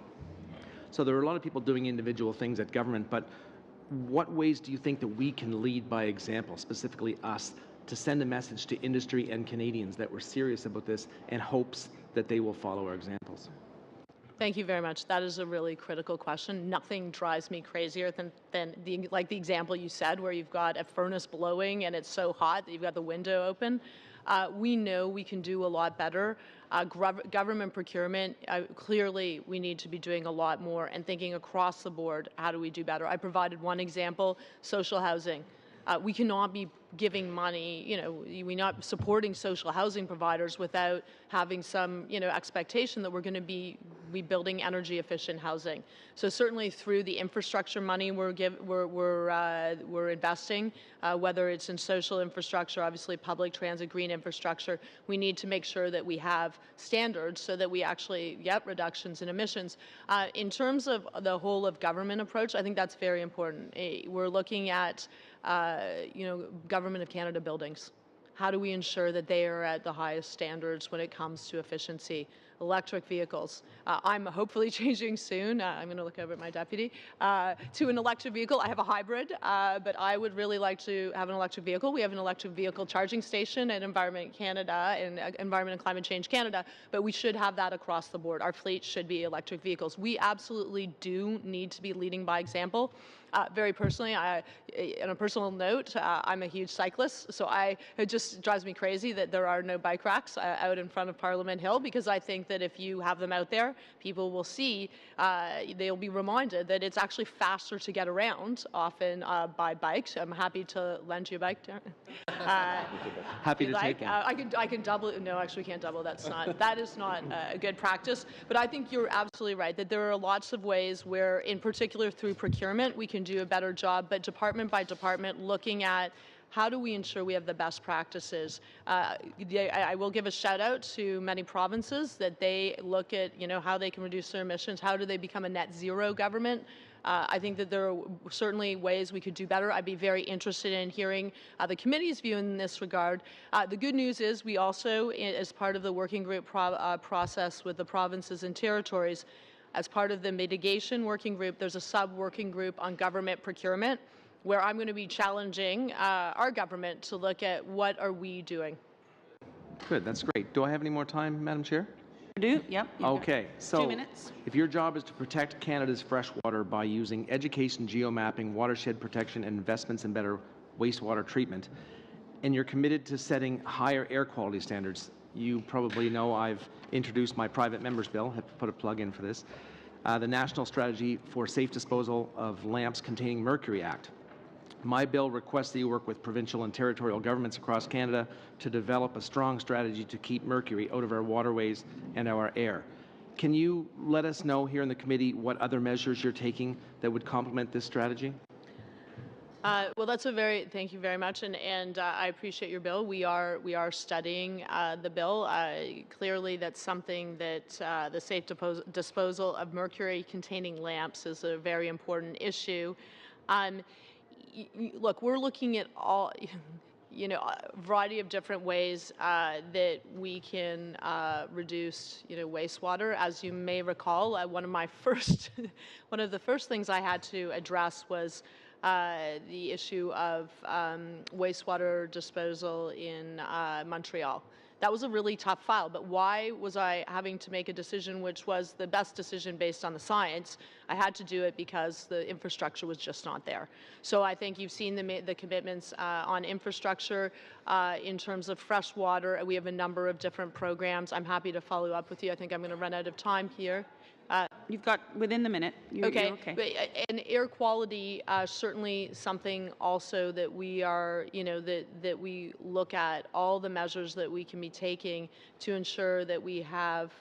So there are a lot of people doing individual things at government, but what ways do you think that we can lead by example, specifically us, to send a message to industry and Canadians that we're serious about this and hopes that they will follow our examples? Thank you very much. That is a really critical question. Nothing drives me crazier than the example you said where you've got a furnace blowing and it's so hot that you've got the window open. We know we can do a lot better. Government procurement, clearly we need to be doing a lot more and thinking across the board, how do we do better? I provided one example, social housing. We cannot be giving money, we're not supporting social housing providers without having some, expectation that we're going to be building energy efficient housing. So certainly through the infrastructure money we're investing, whether it's in social infrastructure, obviously public transit, green infrastructure, we need to make sure that we have standards so that we actually get reductions in emissions. In terms of the whole of government approach, I think that's very important. We're looking at Government of Canada buildings. How do we ensure that they are at the highest standards when it comes to efficiency? Electric vehicles. I'm hopefully changing soon. I'm going to look over at my deputy to an electric vehicle. I have a hybrid, but I would really like to have an electric vehicle. We have an electric vehicle charging station at Environment Canada and Environment and Climate Change Canada, but we should have that across the board. Our fleet should be electric vehicles. We absolutely do need to be leading by example. Very personally, on a personal note, I'm a huge cyclist, so it just drives me crazy that there are no bike racks out in front of Parliament Hill, because I think that if you have them out there, people will see, they'll be reminded that it's actually faster to get around, often by bikes. I'm happy to lend you a bike, Darren. Happy to take it. I can double. No, actually, we can't double. That is not a good practice. But I think you're absolutely right that there are lots of ways where, in particular through procurement, we can do a better job. But department by department, looking at how do we ensure we have the best practices. I will give a shout out to many provinces that they look at how they can reduce their emissions. How do they become a net zero government? I think that there are certainly ways we could do better. I'd be very interested in hearing the committee's view in this regard. The good news is we also, as part of the working group process with the provinces and territories, as part of the mitigation working group, there's a sub-working group on government procurement where I'm going to be challenging our government to look at what are we doing. Good, that's great. Do I have any more time, Madam Chair? Do? Yep. Okay, so 2 minutes. if your job is to protect Canada's fresh water by using education, geomapping, watershed protection, and investments in better wastewater treatment, and you're committed to setting higher air quality standards, you probably know I've introduced my private member's bill, have to put a plug in for this, the National Strategy for Safe Disposal of Lamps Containing Mercury Act. My bill requests that you work with provincial and territorial governments across Canada to develop a strong strategy to keep mercury out of our waterways and our air. Can you let us know here in the committee what other measures you're taking that would complement this strategy? Well, thank you very much, and I appreciate your bill. We are studying the bill. Clearly, that's something that the safe disposal of mercury-containing lamps is a very important issue. Look, we're looking at all, a variety of different ways that we can reduce, wastewater. As you may recall, one of the first things I had to address was the issue of wastewater disposal in Montreal. That was a really tough file, but why was I having to make a decision which was the best decision based on the science? I had to do it because the infrastructure was just not there. So I think you've seen the commitments on infrastructure in terms of fresh water. We have a number of different programs. I'm happy to follow up with you. I think I'm going to run out of time here. You've got within the minute. You're okay. And air quality, certainly something also that we are, that we look at all the measures that we can be taking to ensure that we have,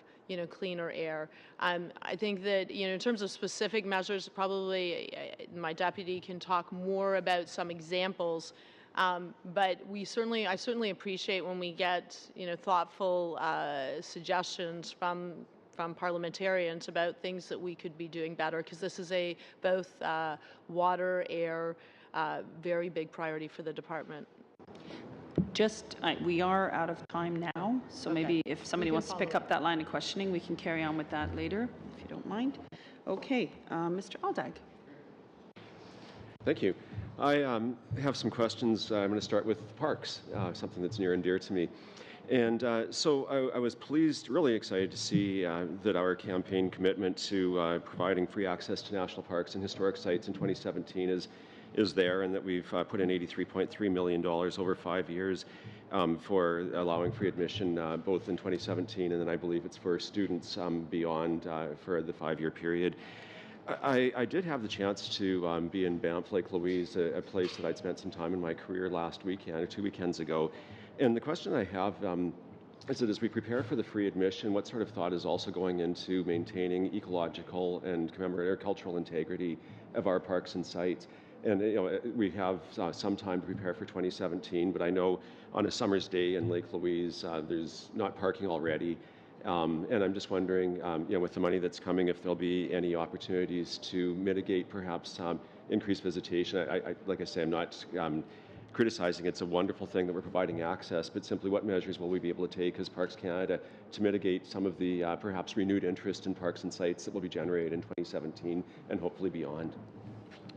cleaner air. I think that, in terms of specific measures, probably my deputy can talk more about some examples. But I certainly appreciate when we get, thoughtful suggestions from parliamentarians about things that we could be doing better, because this is both water, air, very big priority for the department. We are out of time now, so maybe if somebody wants to pick up that line of questioning, we can carry on with that later, if you don't mind. Okay, Mr. Aldag. Thank you. I have some questions. I'm going to start with parks, something that's near and dear to me. And so I was really excited to see that our campaign commitment to providing free access to national parks and historic sites in 2017 is there, and that we've put in $83.3 million over 5 years. for allowing free admission both in 2017 and then I believe it's for students beyond for the 5-year period. I did have the chance to be in Banff Lake Louise, a place that I'd spent some time in my career last weekend, or 2 weekends ago. And the question I have is that as we prepare for the free admission, what sort of thought is also going into maintaining ecological and commemorative cultural integrity of our parks and sites? And we have some time to prepare for 2017, but I know on a summer's day in Lake Louise, there's not parking already. And I'm just wondering, with the money that's coming, if there'll be any opportunities to mitigate perhaps increased visitation. Like I say, I'm not criticizing. It's a wonderful thing that we're providing access, but simply what measures will we be able to take as Parks Canada to mitigate some of the perhaps renewed interest in parks and sites that will be generated in 2017 and hopefully beyond?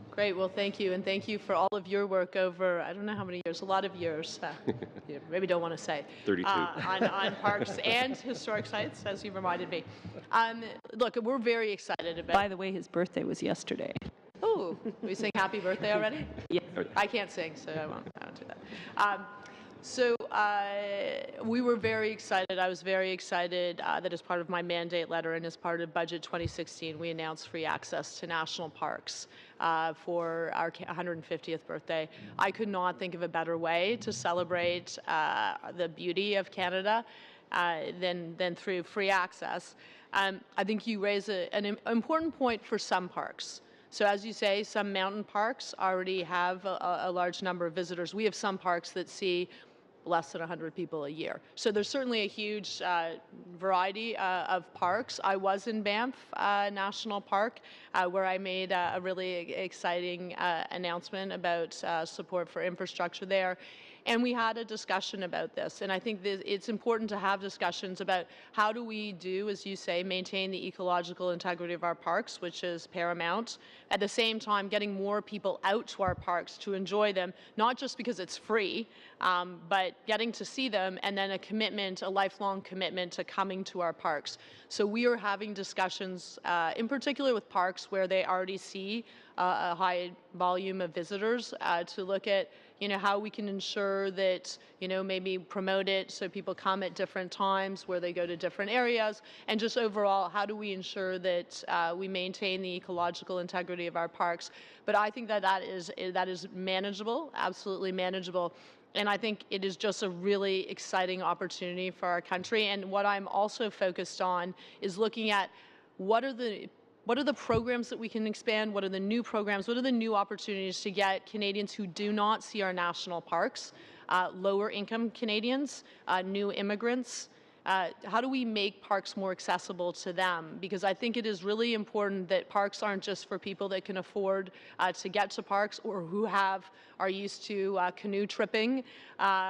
Great. Well, thank you. And thank you for all of your work over, I don't know how many years, a lot of years. You maybe don't want to say. 32. On parks and historic sites, as you reminded me. Look, we're very excited about... By the way, his birthday was yesterday. Oh, we sing happy birthday already? Yeah. I can't sing, so I won't do that. We were very excited. I was very excited that as part of my mandate letter and as part of Budget 2016, we announced free access to national parks for our 150th birthday. I could not think of a better way to celebrate the beauty of Canada than through free access. I think you raise an important point for some parks. So as you say, some mountain parks already have a large number of visitors. We have some parks that see less than 100 people a year. So there's certainly a huge variety of parks. I was in Banff National Park where I made a really exciting announcement about support for infrastructure there. And we had a discussion about this. And I think it's important to have discussions about how do we do, as you say, maintain the ecological integrity of our parks, which is paramount. At the same time, getting more people out to our parks to enjoy them, not just because it's free, but getting to see them and then a lifelong commitment to coming to our parks. So we are having discussions, in particular with parks where they already see a high volume of visitors, to look at how we can ensure that, maybe promote it so people come at different times where they go to different areas, and just overall, how do we ensure that we maintain the ecological integrity of our parks. But I think that is manageable, absolutely manageable. And I think it is just a really exciting opportunity for our country. And what I'm also focused on is looking at what are the programs that we can expand? What are the new programs? What are the new opportunities to get Canadians who do not see our national parks, lower income Canadians, new immigrants? How do we make parks more accessible to them? Because I think it is really important that parks aren't just for people that can afford to get to parks or who are used to canoe tripping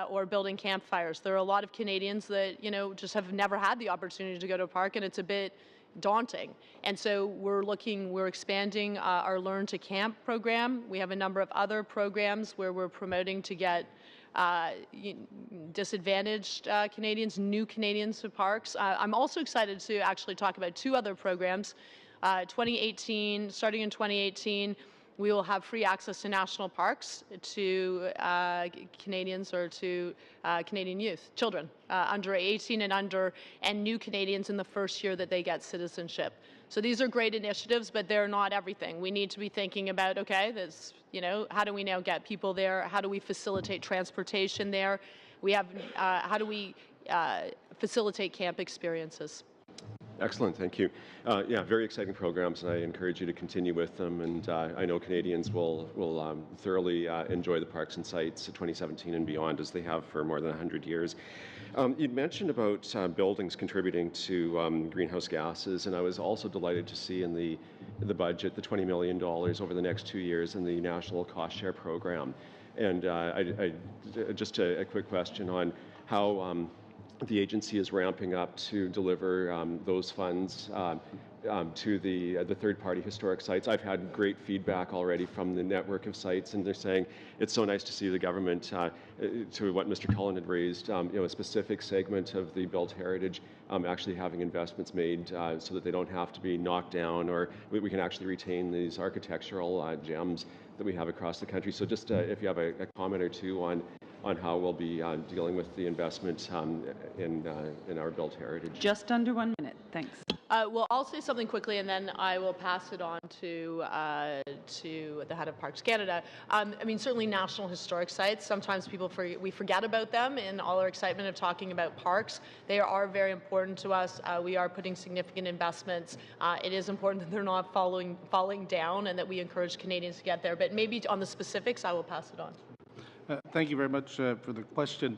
or building campfires. There are a lot of Canadians that, just have never had the opportunity to go to a park, and it's a bit daunting. And so we're expanding our Learn to Camp program. We have a number of other programs where we're promoting to get disadvantaged Canadians, new Canadians to parks. I'm also excited to actually talk about 2 other programs. Starting in 2018, we will have free access to national parks to Canadians or to Canadian youth, children under 18 and under, and new Canadians in the first year that they get citizenship. So these are great initiatives, but they're not everything. We need to be thinking about, okay, how do we now get people there? How do we facilitate transportation there? How do we facilitate camp experiences? Excellent, thank you. Very exciting programs, and I encourage you to continue with them. And I know Canadians will thoroughly enjoy the parks and sites of 2017 and beyond, as they have for more than 100 years. You'd mentioned about buildings contributing to greenhouse gases, and I was also delighted to see in the budget the $20 million over the next 2 years in the National Cost Share Program. And just a quick question on how the agency is ramping up to deliver those funds to the third-party historic sites. I've had great feedback already from the network of sites, and they're saying it's so nice to see the government, to what Mr. Cullen had raised, a specific segment of the built heritage actually having investments made so that they don't have to be knocked down, or we can actually retain these architectural gems that we have across the country. So just if you have a comment or two on on how we'll be dealing with the investment in our built heritage. Just under 1 minute. Thanks. Well, I'll say something quickly, and then I will pass it on to the head of Parks Canada. I mean, certainly national historic sites. Sometimes we forget about them in all our excitement of talking about parks. They are very important to us. We are putting significant investments. It is important that they're not falling down, and that we encourage Canadians to get there. But maybe on the specifics, I will pass it on. Thank you very much for the question.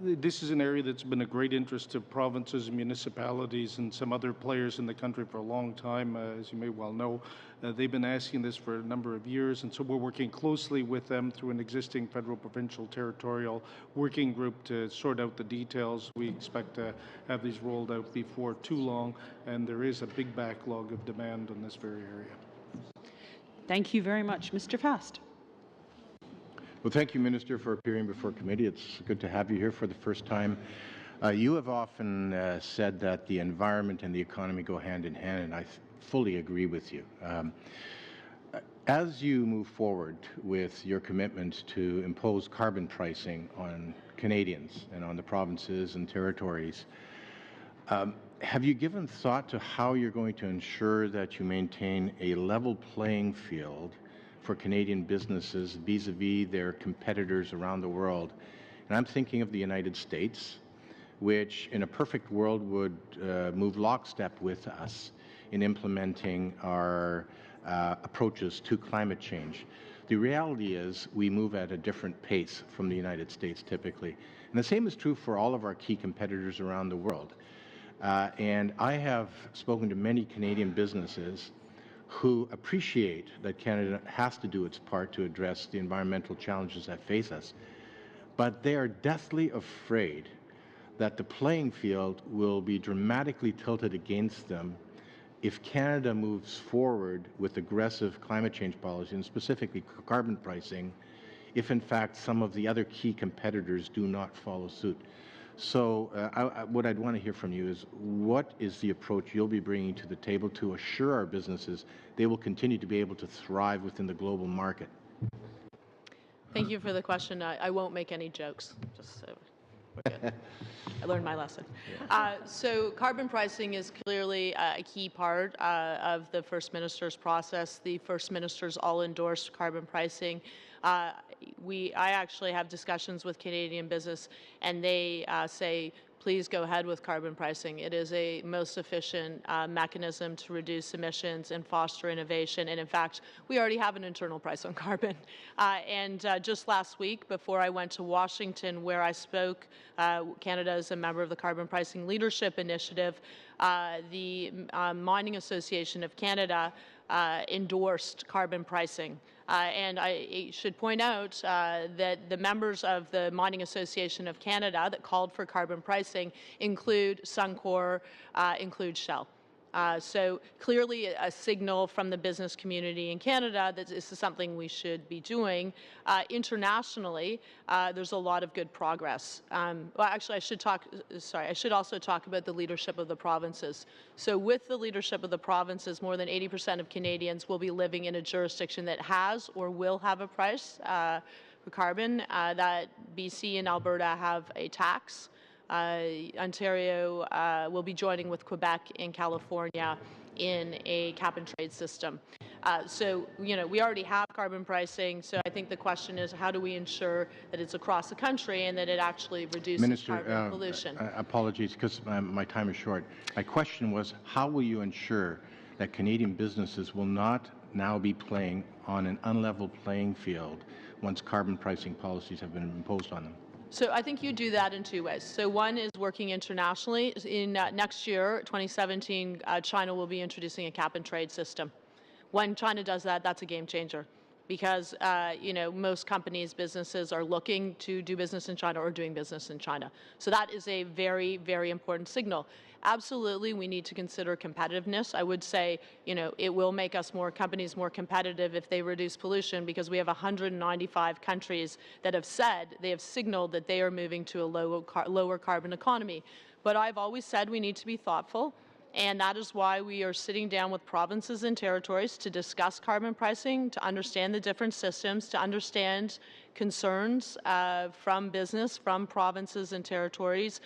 This is an area that's been a great interest to provinces, municipalities, and some other players in the country for a long time, as you may well know. They've been asking this for a number of years, and so we're working closely with them through an existing federal, provincial, territorial working group to sort out the details. We expect to have these rolled out before too long, and there is a big backlog of demand in this very area. Thank you very much. Mr. Fast. Well, thank you, Minister, for appearing before committee. It's good to have you here for the first time. You have often said that the environment and the economy go hand in hand, and I fully agree with you. As you move forward with your commitment to impose carbon pricing on Canadians and on the provinces and territories, have you given thought to how you're going to ensure that you maintain a level playing field for Canadian businesses vis-a-vis their competitors around the world? And I'm thinking of the United States, which in a perfect world would move lockstep with us in implementing our approaches to climate change. The reality is we move at a different pace from the United States typically. And the same is true for all of our key competitors around the world. And I have spoken to many Canadian businesses who appreciate that Canada has to do its part to address the environmental challenges that face us, but they are deathly afraid that the playing field will be dramatically tilted against them if Canada moves forward with aggressive climate change policy, and specifically carbon pricing, if in fact some of the other key competitors do not follow suit. So what I'd want to hear from you is, what is the approach you'll be bringing to the table to assure our businesses they will continue to be able to thrive within the global market? Thank you for the question. I won't make any jokes, just so we're good. I learned my lesson. So carbon pricing is clearly a key part of the First Minister's process. The First Ministers all endorsed carbon pricing. I actually have discussions with Canadian business, and they say, please go ahead with carbon pricing. It is a most efficient mechanism to reduce emissions and foster innovation. And in fact, we already have an internal price on carbon. And just last week, before I went to Washington, where I spoke, Canada is a member of the Carbon Pricing Leadership Initiative, the Mining Association of Canada endorsed carbon pricing. And I should point out that the members of the Mining Association of Canada that called for carbon pricing include Suncor, include Shell. So clearly a signal from the business community in Canada that this is something we should be doing. Internationally, there's a lot of good progress. Well, actually, I should also talk about the leadership of the provinces. So with the leadership of the provinces, more than 80% of Canadians will be living in a jurisdiction that has or will have a price for carbon. That BC and Alberta have a tax. Ontario will be joining with Quebec and California in a cap-and-trade system. So, we already have carbon pricing, so I think the question is, how do we ensure that it's across the country and that it actually reduces carbon pollution? Apologies, because my time is short. My question was, how will you ensure that Canadian businesses will not now be playing on an unlevel playing field once carbon pricing policies have been imposed on them? So I think you do that in two ways. So one is working internationally. In next year, 2017, China will be introducing a cap-and-trade system. When China does that, that's a game changer, because most companies, businesses are looking to do business in China or doing business in China. So that is a very, very important signal. Absolutely, we need to consider competitiveness. I would say, it will make us companies more competitive if they reduce pollution, because we have 195 countries that have signaled that they are moving to a lower carbon economy. But I've always said we need to be thoughtful, and that is why we are sitting down with provinces and territories to discuss carbon pricing, to understand the different systems, to understand concerns from business, from provinces and territories.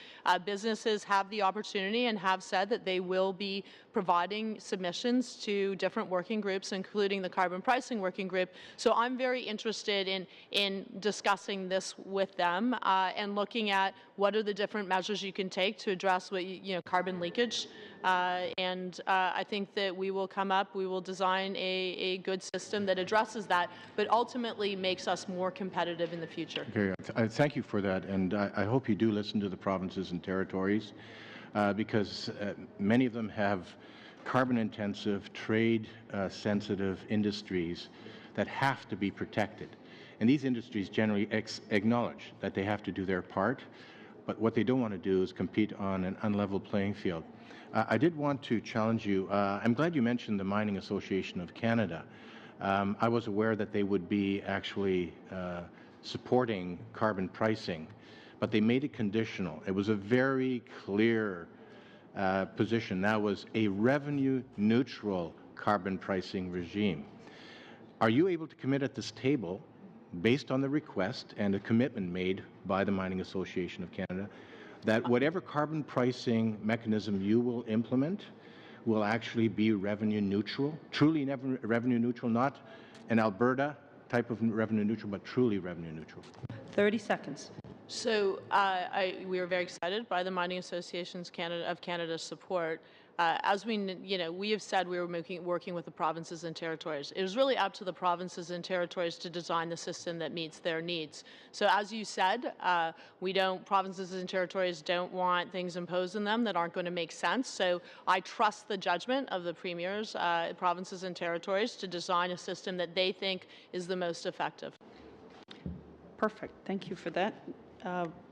Businesses have the opportunity and have said that they will be providing submissions to different working groups, including the carbon pricing working group. So I'm very interested in discussing this with them and looking at what are the different measures you can take to address what carbon leakage. I think that we will design a good system that addresses that, but ultimately makes us more competitive in the future. Okay, I thank you for that, and I hope you do listen to the provinces and territories, because many of them have carbon-intensive, trade-sensitive industries that have to be protected. And these industries generally acknowledge that they have to do their part, but what they don't want to do is compete on an unlevel playing field. I did want to challenge you. I'm glad you mentioned the Mining Association of Canada. I was aware that they would be actually supporting carbon pricing, but they made it conditional. It was a very clear position. That was a revenue-neutral carbon pricing regime. Are you able to commit at this table, based on the request and a commitment made by the Mining Association of Canada, that whatever carbon pricing mechanism you will implement will actually be revenue neutral, truly revenue neutral, not an Alberta type of revenue neutral, but truly revenue neutral? 30 seconds. So we are very excited by the Mining Associations of Canada's support. As we have said, we were working with the provinces and territories. It was really up to the provinces and territories to design the system that meets their needs. So as you said, provinces and territories don't want things imposed on them that aren't going to make sense. So I trust the judgment of the premiers, provinces and territories, to design a system that they think is the most effective. Perfect. Thank you for that.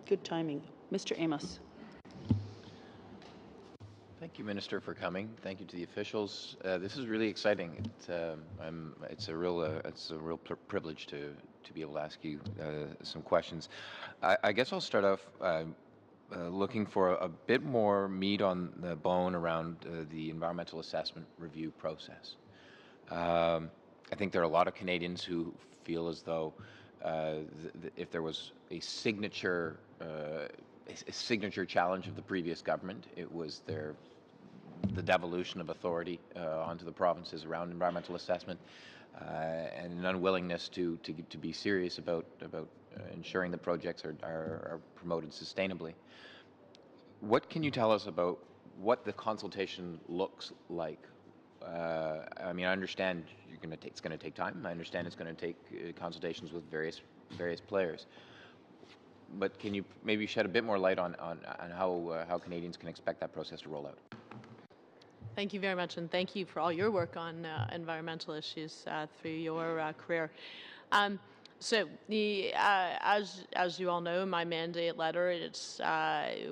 Good timing. Mr. Amos. Thank you, Minister, for coming. Thank you to the officials. This is really exciting. It's a real privilege to be able to ask you some questions. I guess I'll start off looking for a bit more meat on the bone around the environmental assessment review process. I think there are a lot of Canadians who feel as though if there was a signature challenge of the previous government, it was the devolution of authority onto the provinces around environmental assessment, and an unwillingness to be serious about ensuring the projects are promoted sustainably. What can you tell us about what the consultation looks like? I mean, I understand it's going to take time. I understand it's going to take consultations with various players. But can you maybe shed a bit more light on how Canadians can expect that process to roll out? Thank you very much, and thank you for all your work on environmental issues through your career. So, as you all know, my mandate letter it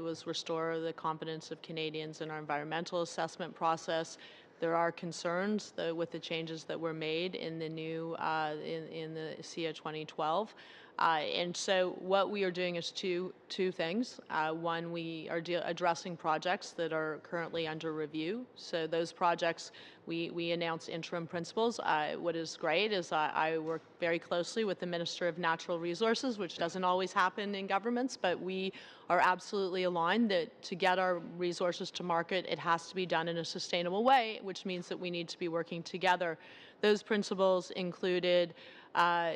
was restore the confidence of Canadians in our environmental assessment process. There are concerns with the changes that were made in the new in the SIA 2012. And so what we are doing is two things. One, we are addressing projects that are currently under review. So those projects, we announce interim principles. What is great is I work very closely with the Minister of Natural Resources, which doesn't always happen in governments, but we are absolutely aligned that to get our resources to market, it has to be done in a sustainable way, which means that we need to be working together. Those principles included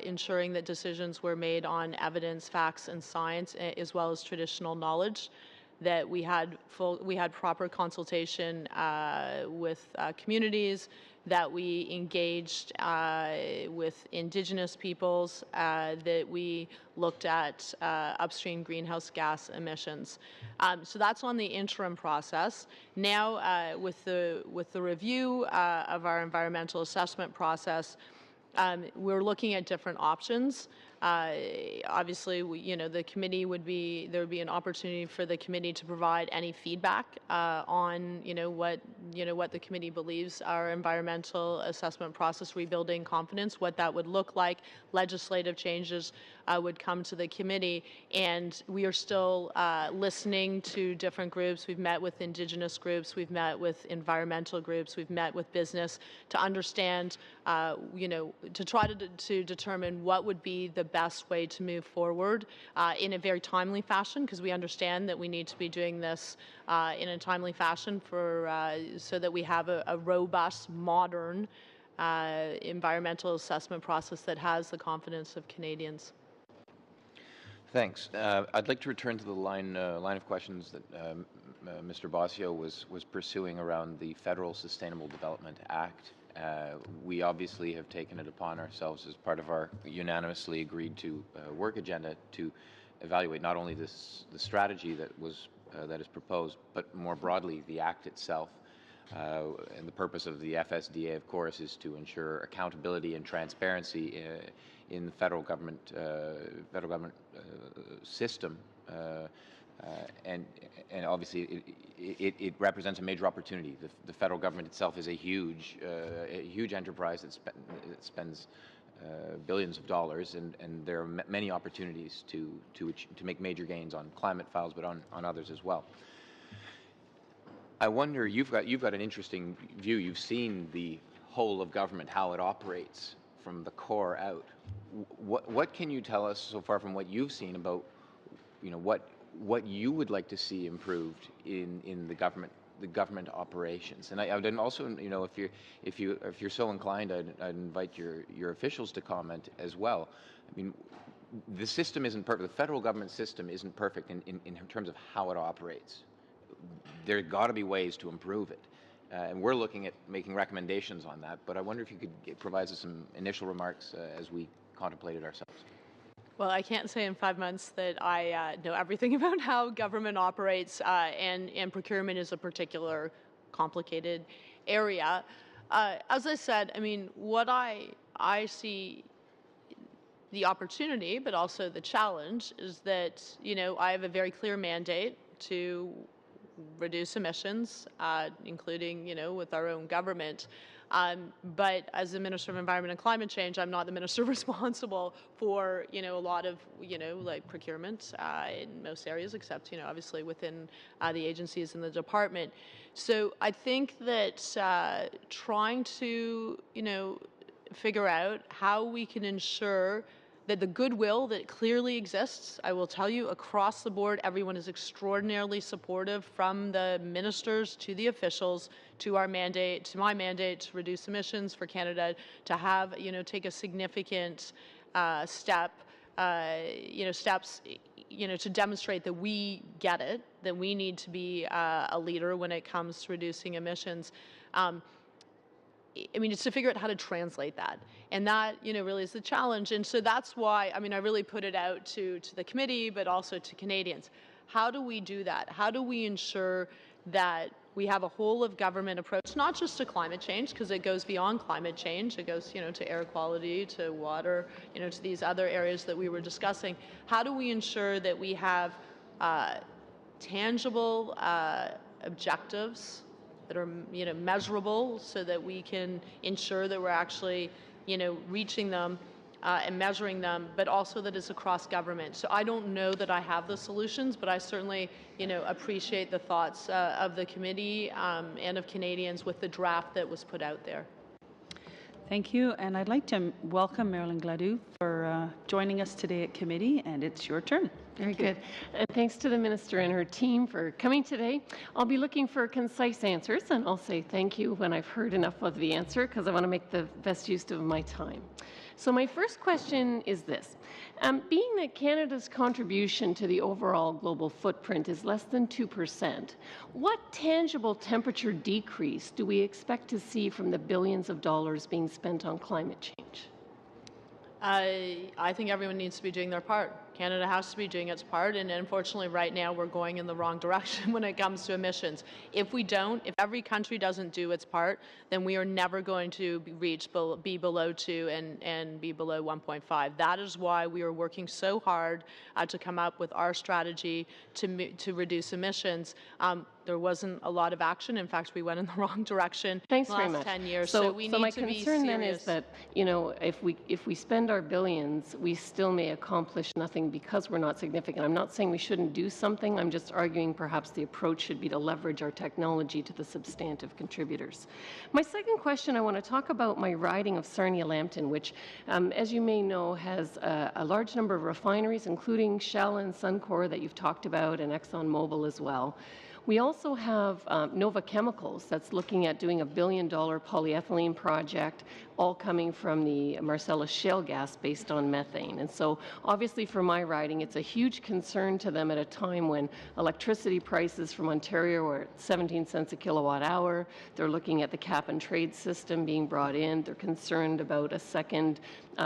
ensuring that decisions were made on evidence, facts, and science, as well as traditional knowledge, that we had proper consultation with communities, that we engaged with Indigenous peoples, that we looked at upstream greenhouse gas emissions. So that's on the interim process. Now, with the review of our environmental assessment process, we're looking at different options. Obviously, the committee there would be an opportunity for the committee to provide any feedback on, what the committee believes our environmental assessment process rebuilding confidence, what that would look like. Legislative changes would come to the committee, and we are still listening to different groups. We've met with Indigenous groups, we've met with environmental groups, we've met with business to understand, to try to determine what would be the best way to move forward in a very timely fashion, because we understand that we need to be doing this in a timely fashion so that we have a robust, modern environmental assessment process that has the confidence of Canadians. Thanks. I'd like to return to the line of questions that Mr. Bossio was pursuing around the Federal Sustainable Development Act. We obviously have taken it upon ourselves as part of our unanimously agreed to work agenda to evaluate not only the strategy that is proposed, but more broadly the Act itself. And the purpose of the FSDA, of course, is to ensure accountability and transparency in the federal government system, and obviously it represents a major opportunity. The federal government itself is a huge enterprise that spends billions of dollars, and there are many opportunities to make major gains on climate files, but on others as well. I wonder, you've got an interesting view. You've seen the whole of government, how it operates from the core out. What can you tell us so far from what you've seen about, what you would like to see improved in the government operations? And I would also, if you're so inclined, I'd invite your officials to comment as well. I mean, the system isn't perfect. The federal government system isn't perfect in terms of how it operates. There got to be ways to improve it. And we're looking at making recommendations on that, but I wonder if you could provide us some initial remarks as we contemplate it ourselves. Well, I can't say in 5 months that I know everything about how government operates, and procurement is a particular complicated area. As I said, I mean, what I see the opportunity, but also the challenge, is that, I have a very clear mandate to reduce emissions, including, with our own government. But as the Minister of Environment and Climate Change, I'm not the minister responsible for, a lot of, like procurement in most areas, except, obviously within the agencies and the department. So I think that trying to, figure out how we can ensure that the goodwill that clearly exists, I will tell you, across the board, everyone is extraordinarily supportive, from the ministers to the officials, to our mandate, to my mandate to reduce emissions for Canada, to have, take a significant steps, to demonstrate that we get it, that we need to be a leader when it comes to reducing emissions. I mean, it's to figure out how to translate that. And that, really is the challenge. And so that's why, I really put it out to the committee, but also to Canadians. How do we do that? How do we ensure that we have a whole of government approach, not just to climate change, because it goes beyond climate change. It goes, to air quality, to water, to these other areas that we were discussing. How do we ensure that we have tangible objectives that are, measurable, so that we can ensure that we're actually, reaching them and measuring them, but also that it's across government. So I don't know that I have the solutions, but I certainly, appreciate the thoughts of the committee and of Canadians with the draft that was put out there. Thank you, and I'd like to welcome Marilyn Gladu for joining us today at committee, and it's your turn. Very good. And thanks to the Minister and her team for coming today. I'll be looking for concise answers, and I'll say thank you when I've heard enough of the answer, because I want to make the best use of my time. So my first question is this. Being that Canada's contribution to the overall global footprint is less than 2%, what tangible temperature decrease do we expect to see from the billions of dollars being spent on climate change? I think everyone needs to be doing their part. Canada has to be doing its part, and unfortunately right now we're going in the wrong direction when it comes to emissions. If we don't, if every country doesn't do its part, then we are never going to be below 2 and be below 1.5. That is why we are working so hard to come up with our strategy to reduce emissions. There wasn't a lot of action. In fact, we went in the wrong direction in the last 10 years. So we need to be serious. So my concern then is that, if we spend our billions, we still may accomplish nothing something because we're not significant. I'm not saying we shouldn't do something. I'm just arguing perhaps the approach should be to leverage our technology to the substantive contributors. My second question, I want to talk about my riding of Sarnia-Lambton, which, as you may know, has a large number of refineries, including Shell and Suncor that you've talked about, and ExxonMobil as well. We also have Nova Chemicals that's looking at doing $1 billion polyethylene project, all coming from the Marcellus shale gas based on methane. And so obviously for my riding, it's a huge concern to them at a time when electricity prices from Ontario are at 17 cents a kilowatt hour. They're looking at the cap and trade system being brought in. They're concerned about a second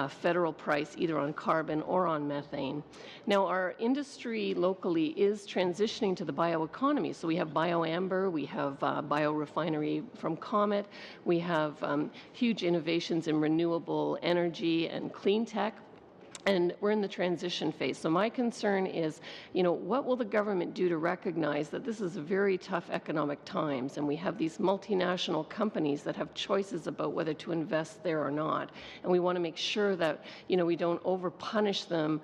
federal price either on carbon or on methane. Now our industry locally is transitioning to the bioeconomy. So we have BioAmber, we have biorefinery from Comet, we have huge innovations in renewable energy and clean tech. And we're in the transition phase. So my concern is, what will the government do to recognize that this is very tough economic times, and we have these multinational companies that have choices about whether to invest there or not. And we want to make sure that, we don't over-punish them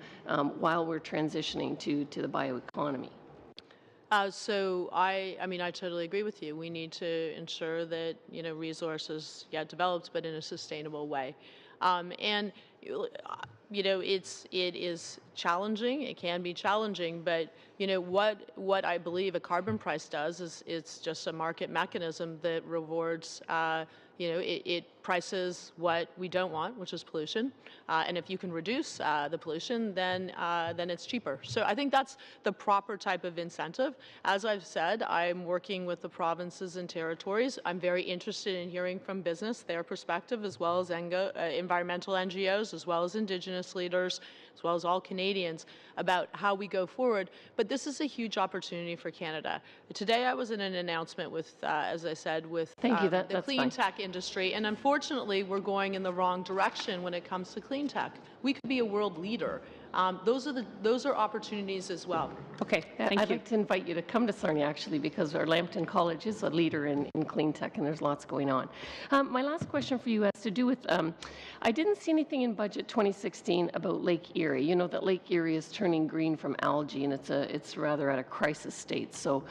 while we're transitioning to the bioeconomy. So I totally agree with you. We need to ensure that, resources get developed, but in a sustainable way. It is challenging. It can be challenging, but what I believe a carbon price does is it's just a market mechanism that rewards. It prices what we don't want, which is pollution, and if you can reduce the pollution, then it's cheaper. So I think that's the proper type of incentive. As I've said, I'm working with the provinces and territories. I'm very interested in hearing from business, their perspective, as well as environmental NGOs, as well as Indigenous leaders, as well as all Canadians, about how we go forward. But this is a huge opportunity for Canada. Today I was in an announcement with, as I said, with the clean tech industry, and unfortunately we're going in the wrong direction when it comes to clean tech. We could be a world leader. Those are opportunities as well. Okay, I'd like to invite you to come to Sarnia, actually, because our Lambton College is a leader in clean tech, and there's lots going on. My last question for you has to do with, I didn't see anything in Budget 2016 about Lake Erie. You know that Lake Erie is turning green from algae, and it's rather at a crisis state. So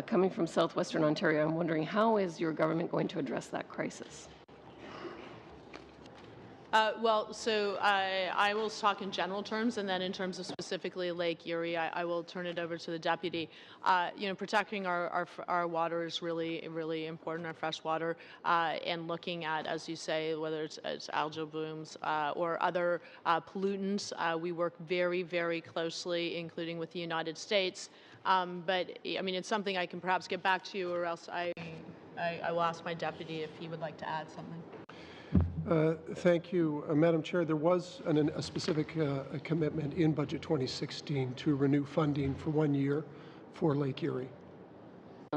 coming from southwestern Ontario, I'm wondering, how is your government going to address that crisis? I will talk in general terms, and then in terms of specifically Lake Erie, I will turn it over to the deputy. Protecting our water is really, really important, our fresh water, and looking at, as you say, whether it's algal blooms or other pollutants. We work very, very closely, including with the United States. But it's something I can perhaps get back to you, or else I will ask my deputy if he would like to add something. Thank you. Madam Chair, there was a specific commitment in Budget 2016 to renew funding for 1 year for Lake Erie.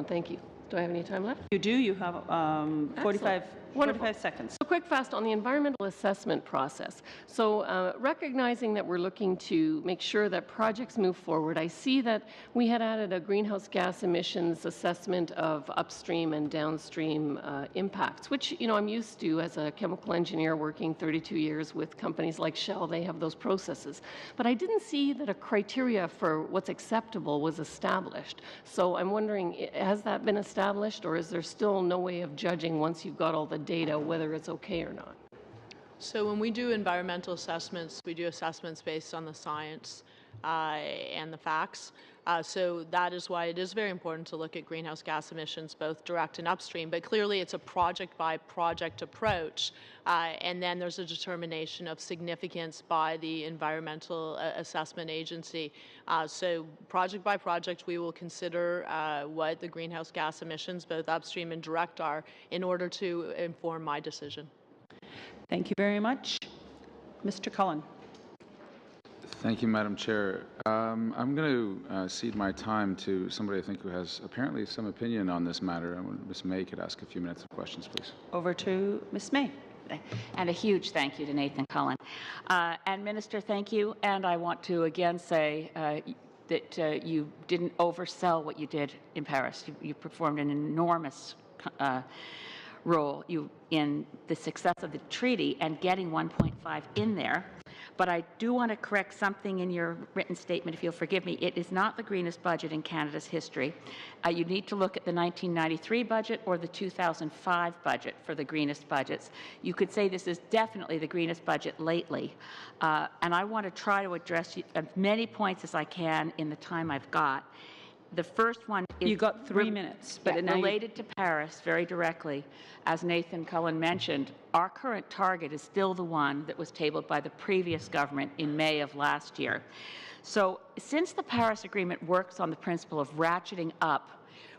Thank you. Do I have any time left? You do. You have 45 seconds. So quick, fast on the environmental assessment process. So recognizing that we're looking to make sure that projects move forward, I see that we had added a greenhouse gas emissions assessment of upstream and downstream impacts, which, I'm used to as a chemical engineer working 32 years with companies like Shell. They have those processes. But I didn't see that a criteria for what's acceptable was established. So I'm wondering, has that been established, or is there still no way of judging once you've got all the data whether it's okay or not? So when we do environmental assessments, we do assessments based on the science and the facts. So that is why it is very important to look at greenhouse gas emissions, both direct and upstream. But clearly it's a project-by-project approach. And then there's a determination of significance by the Environmental Assessment Agency. So project by project, we will consider what the greenhouse gas emissions, both upstream and direct, are in order to inform my decision. Thank you very much. Mr. Cullen. Thank you, Madam Chair. I'm going to cede my time to somebody I think who has apparently some opinion on this matter. Ms. May could ask a few minutes of questions, please. Over to Ms. May. And a huge thank you to Nathan Cullen. And Minister, thank you. And I want to again say that you didn't oversell what you did in Paris. You performed an enormous role in the success of the treaty and getting 1.5 in there. But I do want to correct something in your written statement, if you'll forgive me. It is not the greenest budget in Canada's history. You need to look at the 1993 budget or the 2005 budget for the greenest budgets. You could say this is definitely the greenest budget lately. And I want to try to address as many points as I can in the time I've got. The first one is... You got 3 minutes, but now related to Paris very directly. As Nathan Cullen mentioned, our current target is still the one that was tabled by the previous government in May of last year. So since the Paris Agreement works on the principle of ratcheting up,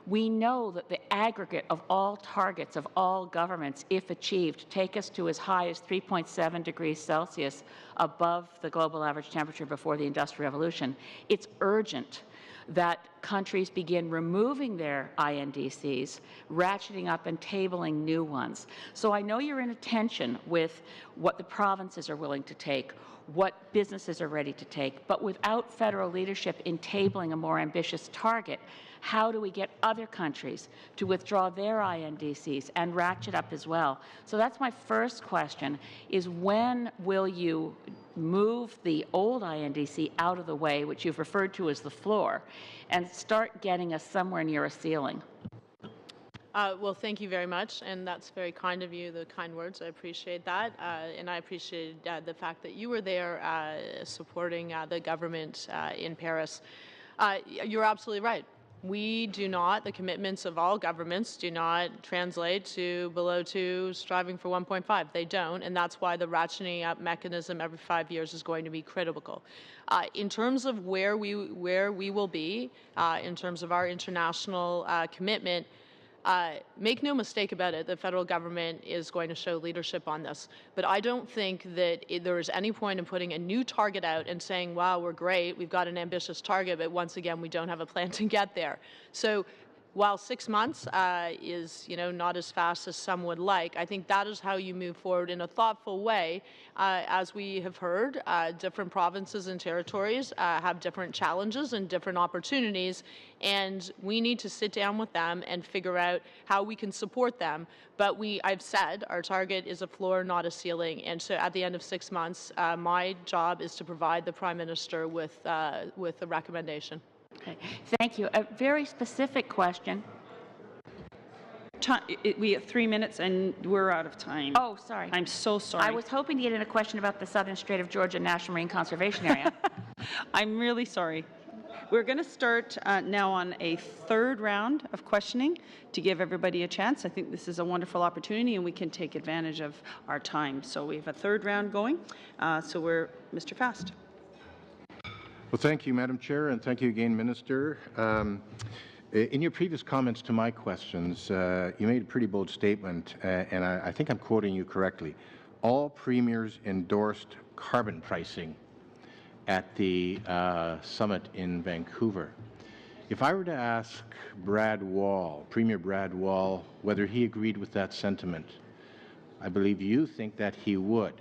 we know that the aggregate of all targets of all governments, if achieved, take us to as high as 3.7 degrees Celsius above the global average temperature before the Industrial Revolution. It's urgent that countries begin removing their INDCs, ratcheting up and tabling new ones. So I know you're in a tension with what the provinces are willing to take, what businesses are ready to take, but without federal leadership in tabling a more ambitious target, how do we get other countries to withdraw their INDCs and ratchet up as well? So that's my first question, is when will you move the old INDC out of the way, which you've referred to as the floor, and start getting us somewhere near a ceiling? Well, thank you very much, and that's very kind of you, the kind words. I appreciate that, and I appreciate the fact that you were there supporting the government in Paris. You're absolutely right. We do not, the commitments of all governments do not translate to below 2, striving for 1.5. They don't, and that's why the ratcheting up mechanism every 5 years is going to be critical. In terms of where we will be, in terms of our international commitment, make no mistake about it, the federal government is going to show leadership on this. But I don't think that there is any point in putting a new target out and saying, wow, we're great, we've got an ambitious target, but once again, we don't have a plan to get there. So while 6 months is, not as fast as some would like, I think that is how you move forward in a thoughtful way. As we have heard, different provinces and territories have different challenges and different opportunities, and we need to sit down with them and figure out how we can support them. But I've said our target is a floor, not a ceiling, and so at the end of 6 months, my job is to provide the Prime Minister with a recommendation. Okay. Thank you. A very specific question. We have 3 minutes and we're out of time. Oh, sorry. I'm so sorry. I was hoping to get in a question about the Southern Strait of Georgia National Marine Conservation Area. I'm really sorry. We're going to start now on a third round of questioning to give everybody a chance. I think this is a wonderful opportunity and we can take advantage of our time. So we have a third round going. So we're Mr. Fast. Well, thank you, Madam Chair, and thank you again, Minister. In your previous comments to my questions, you made a pretty bold statement, and I think I'm quoting you correctly. All premiers endorsed carbon pricing at the summit in Vancouver. If I were to ask Brad Wall, Premier Brad Wall, whether he agreed with that sentiment, I believe you think that he would.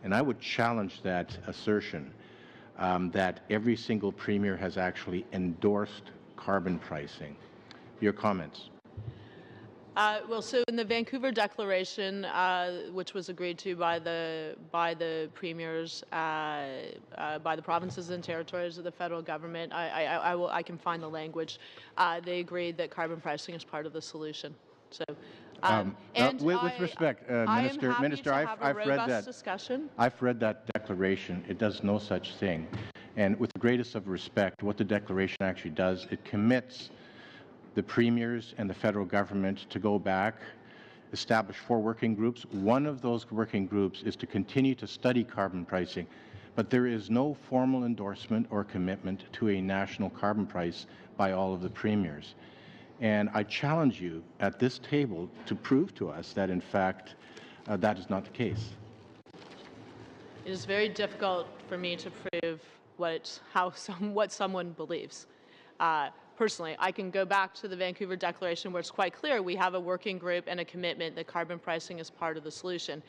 And I would challenge that assertion. That every single premier has actually endorsed carbon pricing. Your comments? Well, so in the Vancouver Declaration, which was agreed to by the premiers, by the provinces and territories of the federal government, I can find the language. They agreed that carbon pricing is part of the solution. So. With respect, Minister, I've read that. Discussion. I've read that declaration. It does no such thing. And with the greatest of respect, what the declaration actually does, it commits the premiers and the federal government to go back, establish 4 working groups. One of those working groups is to continue to study carbon pricing, but there is no formal endorsement or commitment to a national carbon price by all of the premiers. And I challenge you at this table to prove to us that, in fact, that is not the case. It is very difficult for me to prove what someone believes. Personally, I can go back to the Vancouver Declaration where it's quite clear we have a working group and a commitment that carbon pricing is part of the solution.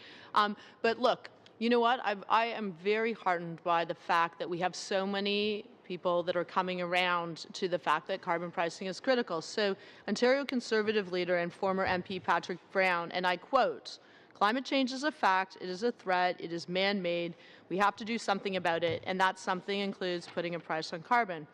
But look, you know what? I am very heartened by the fact that we have so many people that are coming around to the fact that carbon pricing is critical. So Ontario Conservative leader and former MP Patrick Brown, and I quote, Climate change is a fact, it is a threat, it is man-made, we have to do something about it, and that something includes putting a price on carbon.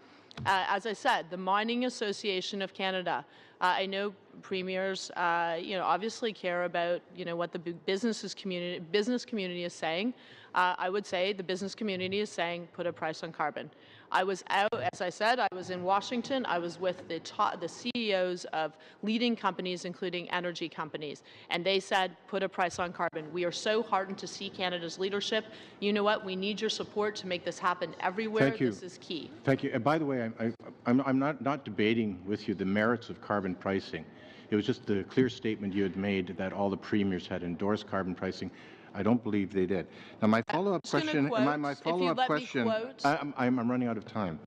As I said, the Mining Association of Canada, I know premiers, obviously care about, what the business community is saying. I would say the business community is saying put a price on carbon. I was out, as I said, I was in Washington. I was with the CEOs of leading companies, including energy companies, and they said put a price on carbon. We are so heartened to see Canada's leadership. You know what? We need your support to make this happen everywhere. Thank you. This is key. Thank you. And by the way, I'm not debating with you the merits of carbon pricing. It was just the clear statement you had made that all the premiers had endorsed carbon pricing. I don't believe they did. Now, my follow-up question. My follow-up question. I'm running out of time.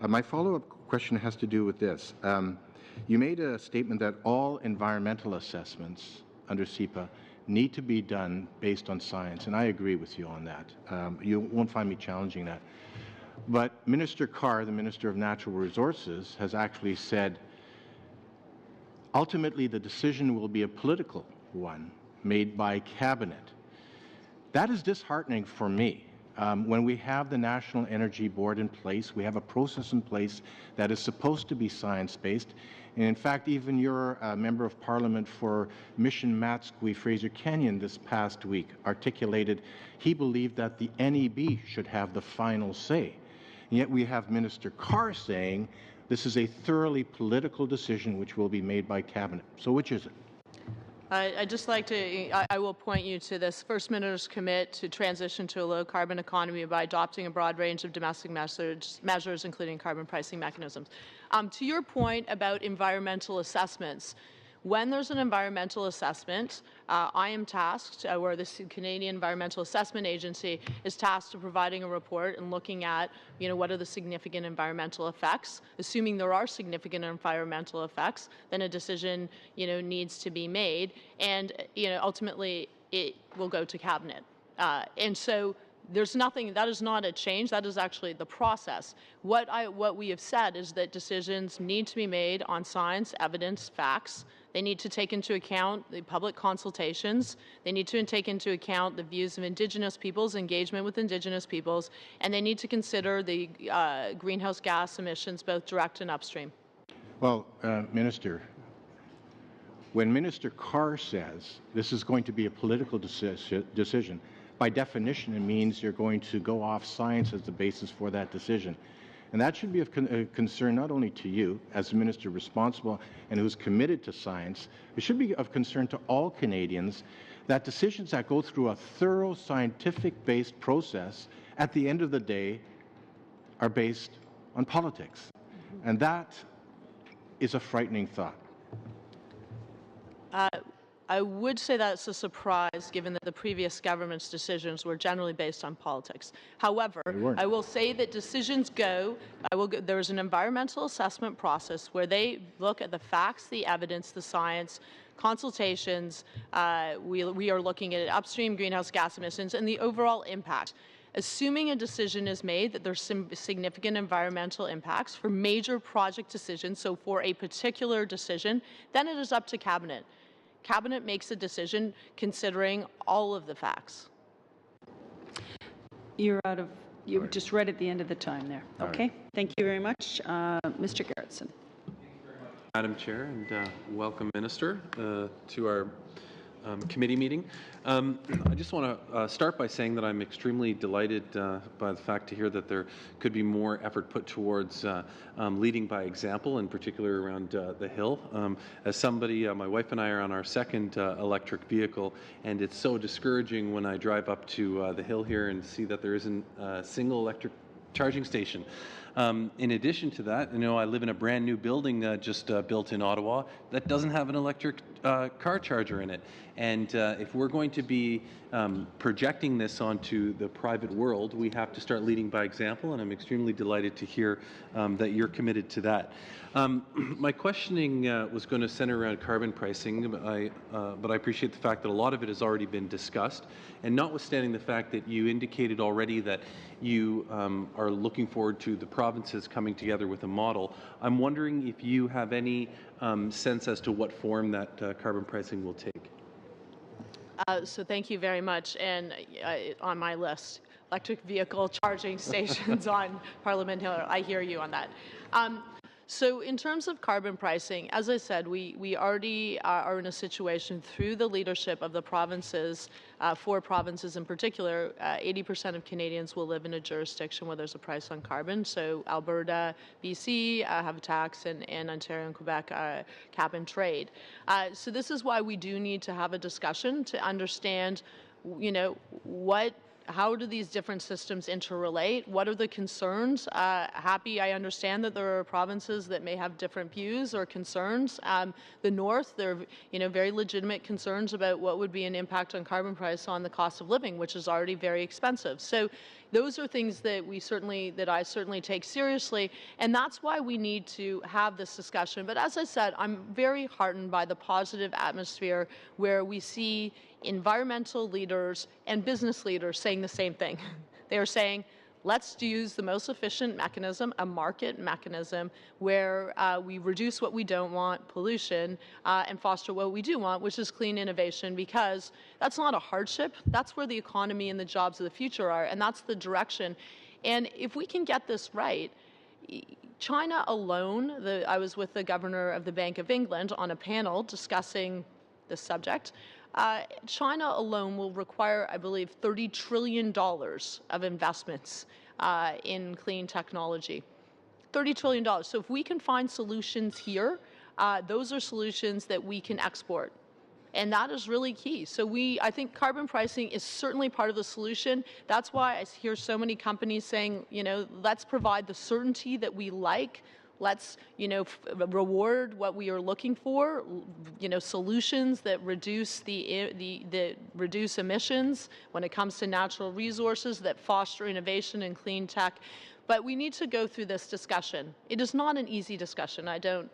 My follow-up question has to do with this. You made a statement that all environmental assessments under SEPA need to be done based on science, and I agree with you on that. You won't find me challenging that. But Minister Carr, the Minister of Natural Resources, has actually said ultimately the decision will be a political one made by Cabinet. That is disheartening for me. When we have the National Energy Board in place, we have a process in place that is supposed to be science-based. And in fact, even your Member of Parliament for Mission Matsqui, Fraser Canyon, this past week articulated he believed that the NEB should have the final say. And yet we have Minister Carr saying this is a thoroughly political decision which will be made by Cabinet. So which is it? I'd just like to, I will point you to this. First Minister's commit to transition to a low-carbon economy by adopting a broad range of domestic measures, including carbon pricing mechanisms. To your point about environmental assessments, when there's an environmental assessment, I am tasked, or the Canadian Environmental Assessment Agency is tasked to providing a report and looking at, what are the significant environmental effects. Assuming there are significant environmental effects, then a decision, needs to be made, and ultimately it will go to Cabinet. And so there's nothing, that is not a change, that is actually the process. What we have said is that decisions need to be made on science, evidence, facts. They need to take into account the public consultations. They need to take into account the views of Indigenous peoples, engagement with Indigenous peoples, and they need to consider the greenhouse gas emissions, both direct and upstream. Well, Minister, when Minister Carr says this is going to be a political decision, by definition, it means you're going to go off science as the basis for that decision. And that should be of concern not only to you, as the minister responsible and who's committed to science, it should be of concern to all Canadians that decisions that go through a thorough scientific-based process, at the end of the day, are based on politics. And that is a frightening thought. I would say that it's a surprise, given that the previous government's decisions were generally based on politics. However, I will say that decisions there's an environmental assessment process where they look at the facts, the evidence, the science, consultations. We are looking at upstream greenhouse gas emissions and the overall impact. Assuming a decision is made that there's some significant environmental impacts for major project decisions, so for a particular decision, then it is up to Cabinet. Cabinet makes a decision considering all of the facts. You just read at the end of the time there. Okay, thank you very much. Mr. Gerritsen. Madam Chair, and welcome, Minister, to our committee meeting. I just want to start by saying that I'm extremely delighted by the fact to hear that there could be more effort put towards leading by example, in particular around the Hill. As somebody, my wife and I are on our second electric vehicle, and it's so discouraging when I drive up to the Hill here and see that there isn't a single electric charging station. In addition to that, I live in a brand new building just built in Ottawa that doesn't have an electric car charger in it. And if we're going to be projecting this onto the private world, we have to start leading by example, and I'm extremely delighted to hear that you're committed to that. My questioning was going to center around carbon pricing, but I appreciate the fact that a lot of it has already been discussed, and notwithstanding the fact that you indicated already that you are looking forward to the provinces coming together with a model, I'm wondering if you have any sense as to what form that carbon pricing will take. So thank you very much. And on my list, electric vehicle charging stations on Parliament Hill. I hear you on that. So in terms of carbon pricing, as I said, we already are in a situation through the leadership of the provinces, 4 provinces in particular, 80% of Canadians will live in a jurisdiction where there's a price on carbon. So Alberta, BC have a tax, and Ontario and Quebec cap and trade. So this is why we do need to have a discussion to understand, how do these different systems interrelate? What are the concerns? I understand that there are provinces that may have different views or concerns. The North, there are very legitimate concerns about what would be an impact on carbon price on the cost of living, which is already very expensive. So those are things that I certainly take seriously, and that's why we need to have this discussion. But as I said, I'm very heartened by the positive atmosphere where we see environmental leaders and business leaders saying the same thing. They are saying, let's use the most efficient mechanism, a market mechanism, where we reduce what we don't want, pollution, and foster what we do want, which is clean innovation, because that's not a hardship. That's where the economy and the jobs of the future are, and that's the direction. And if we can get this right, China alone, I was with the governor of the Bank of England on a panel discussing this subject. China alone will require, I believe, $30 trillion of investments in clean technology. $30 trillion. So if we can find solutions here, those are solutions that we can export. And that is really key. So I think carbon pricing is certainly part of the solution. That's why I hear so many companies saying, let's provide the certainty that we like. Let's, reward what we are looking for, solutions that reduce reduce emissions when it comes to natural resources, that foster innovation and clean tech. But we need to go through this discussion. It is not an easy discussion. I don't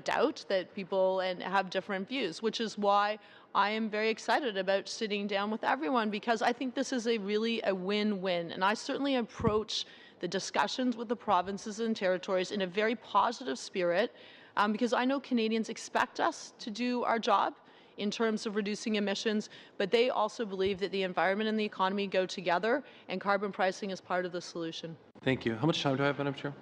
doubt that people have different views, which is why I am very excited about sitting down with everyone, because I think this is really a win-win. And I certainly approach the discussions with the provinces and territories in a very positive spirit, because I know Canadians expect us to do our job in terms of reducing emissions, but they also believe that the environment and the economy go together, and carbon pricing is part of the solution. Thank you. How much time do I have, Madam Chair?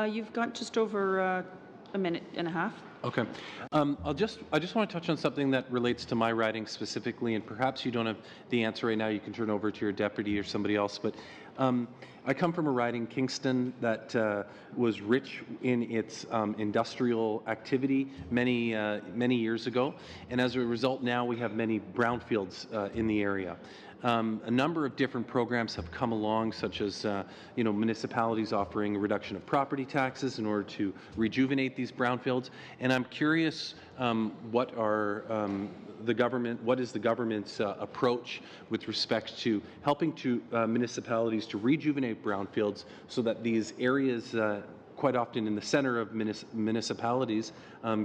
You've got just over a minute and a half. Okay. I just want to touch on something that relates to my riding specifically, and perhaps you don't have the answer right now. You can turn over to your deputy or somebody else. But I come from a riding, Kingston, that was rich in its industrial activity many years ago, and as a result, now we have many brownfields in the area. A number of different programs have come along, such as municipalities offering a reduction of property taxes in order to rejuvenate these brownfields. And I'm curious, what is the government's approach with respect to helping municipalities to rejuvenate brownfields so that these areas, quite often in the center of municipalities,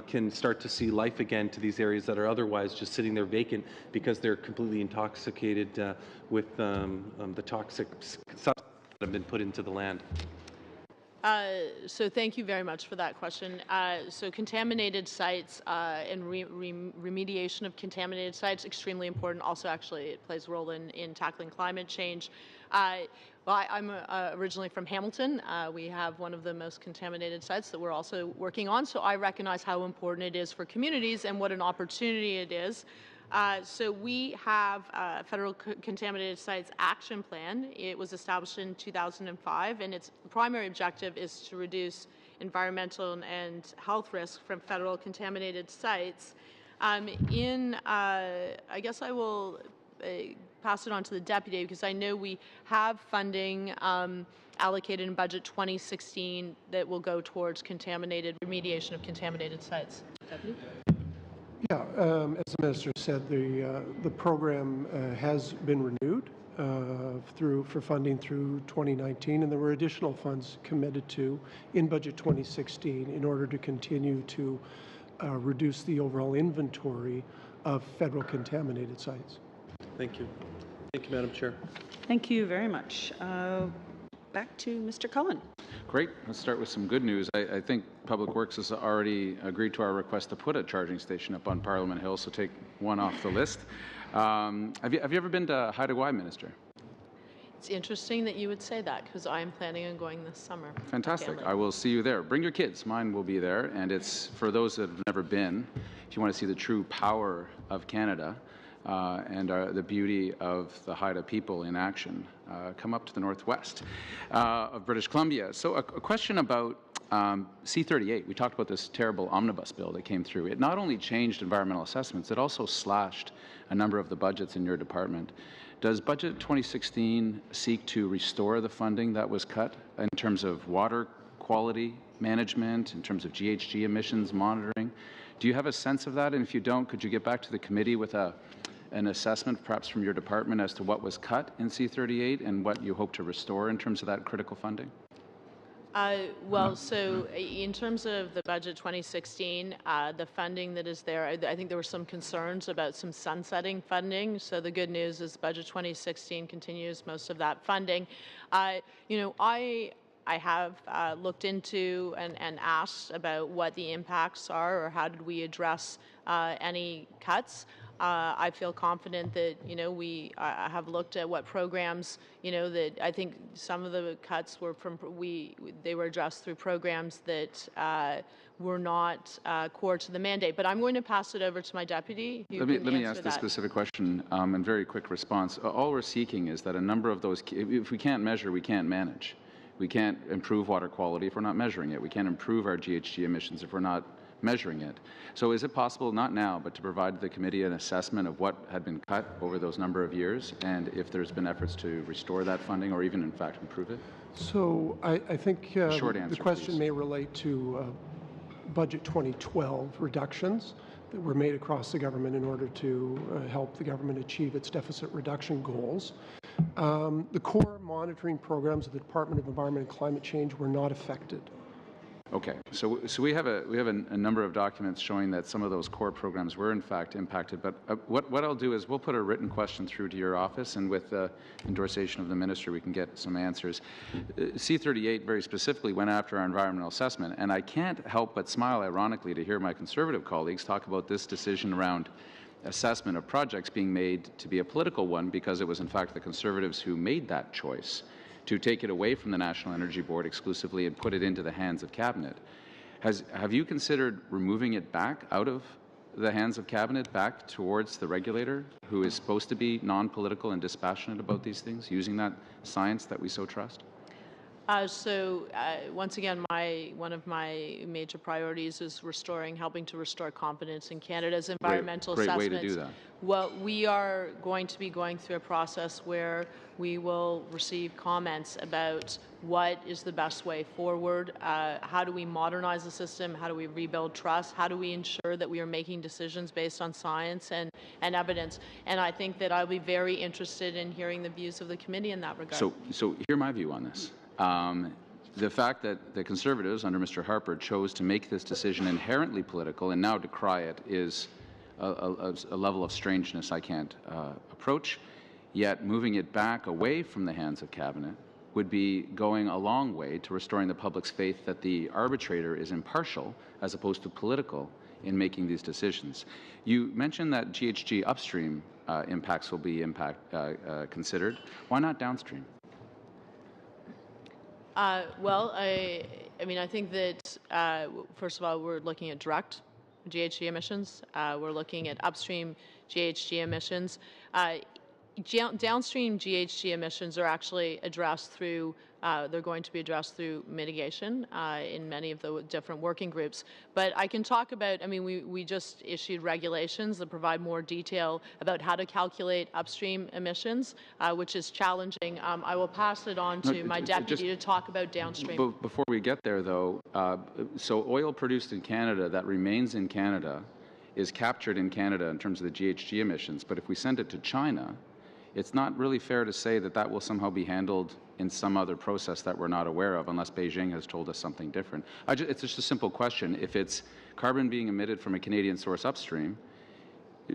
can start to see life again to these areas that are otherwise just sitting there vacant because they're completely intoxicated with the toxic substances that have been put into the land. So thank you very much for that question. So contaminated sites and remediation of contaminated sites, extremely important. Also, actually, it plays a role in tackling climate change. I'm originally from Hamilton. We have one of the most contaminated sites that we're also working on, so I recognize how important it is for communities and what an opportunity it is. So we have a Federal Contaminated Sites Action Plan. It was established in 2005, and its primary objective is to reduce environmental and health risks from federal contaminated sites. I guess I will pass it on to the deputy, because I know we have funding allocated in budget 2016 that will go towards remediation of contaminated sites. Deputy? Yeah, as the minister said, the program has been renewed for funding through 2019, and there were additional funds committed to in budget 2016 in order to continue to reduce the overall inventory of federal contaminated sites. Thank you. Thank you, Madam Chair. Thank you very much. Back to Mr. Cullen. Great. Let's start with some good news. I think Public Works has already agreed to our request to put a charging station up on Parliament Hill, so take one off the list. Have you ever been to Haida Gwaii, Minister? It's interesting that you would say that because I'm planning on going this summer. Fantastic. I will see you there. Bring your kids. Mine will be there. And it's for those that have never been, if you want to see the true power of Canada and the beauty of the Haida people in action, come up to the northwest of British Columbia. So a question about C-38. We talked about this terrible omnibus bill that came through. It not only changed environmental assessments, it also slashed a number of the budgets in your department. Does Budget 2016 seek to restore the funding that was cut in terms of water quality management, in terms of GHG emissions monitoring? Do you have a sense of that? And if you don't, could you get back to the committee with an assessment, perhaps from your department, as to what was cut in C-38 and what you hope to restore in terms of that critical funding? Well, so in terms of the budget 2016, the funding that is there, I think there were some concerns about some sunsetting funding. So the good news is budget 2016 continues most of that funding. You know, I have looked into and asked about what the impacts are or how did we address any cuts. I feel confident that, you know, I have looked at what programs, you know, that I think some of the cuts were from, they were addressed through programs that were not core to the mandate. But I'm going to pass it over to my deputy. Let me ask this specific question and very quick response. All we're seeking is that a number of those, if we can't measure, we can't manage. We can't improve water quality if we're not measuring it. We can't improve our GHG emissions if we're not measuring it. So is it possible, not now, but to provide the committee an assessment of what had been cut over those number of years and if there's been efforts to restore that funding or even, in fact, improve it? So I think Short answer, the question please. may relate to Budget 2012 reductions that were made across the government in order to help the government achieve its deficit reduction goals. The core monitoring programs of the Department of Environment and Climate Change were not affected. Okay, so we have a number of documents showing that some of those core programs were in fact impacted. But what I'll do is we'll put a written question through to your office, and with the endorsation of the minister, we can get some answers. C-38 very specifically went after our environmental assessment, and I can't help but smile ironically to hear my Conservative colleagues talk about this decision around assessment of projects being made to be a political one, because it was in fact the Conservatives who made that choice to take it away from the National Energy Board exclusively and put it into the hands of Cabinet. Have you considered removing it back out of the hands of Cabinet, back towards the regulator, who is supposed to be non-political and dispassionate about these things, using that science that we so trust? Once again, one of my major priorities is helping to restore confidence in Canada's environmental assessments. Great way to do that. Well, we are going to be going through a process where we will receive comments about what is the best way forward, how do we modernize the system, how do we rebuild trust, how do we ensure that we are making decisions based on science and evidence. And I think that I'll be very interested in hearing the views of the committee in that regard. So hear my view on this. The fact that the Conservatives under Mr. Harper chose to make this decision inherently political and now decry it is a level of strangeness I can't approach. Yet moving it back away from the hands of Cabinet would be going a long way to restoring the public's faith that the arbitrator is impartial as opposed to political in making these decisions. You mentioned that GHG upstream impacts will be considered. Why not downstream? Well, I mean, I think that, first of all, we're looking at direct GHG emissions. We're looking at upstream GHG emissions. Downstream GHG emissions are actually addressed through, they're going to be addressed through mitigation in many of the different working groups. But I can talk about, I mean, we just issued regulations that provide more detail about how to calculate upstream emissions, which is challenging. I will pass it on to my deputy to talk about downstream. Before we get there, though, so oil produced in Canada that remains in Canada is captured in Canada in terms of the GHG emissions. But if we send it to China, it's not really fair to say that that will somehow be handled in some other process that we're not aware of, unless Beijing has told us something different. It's just a simple question. If it's carbon being emitted from a Canadian source upstream,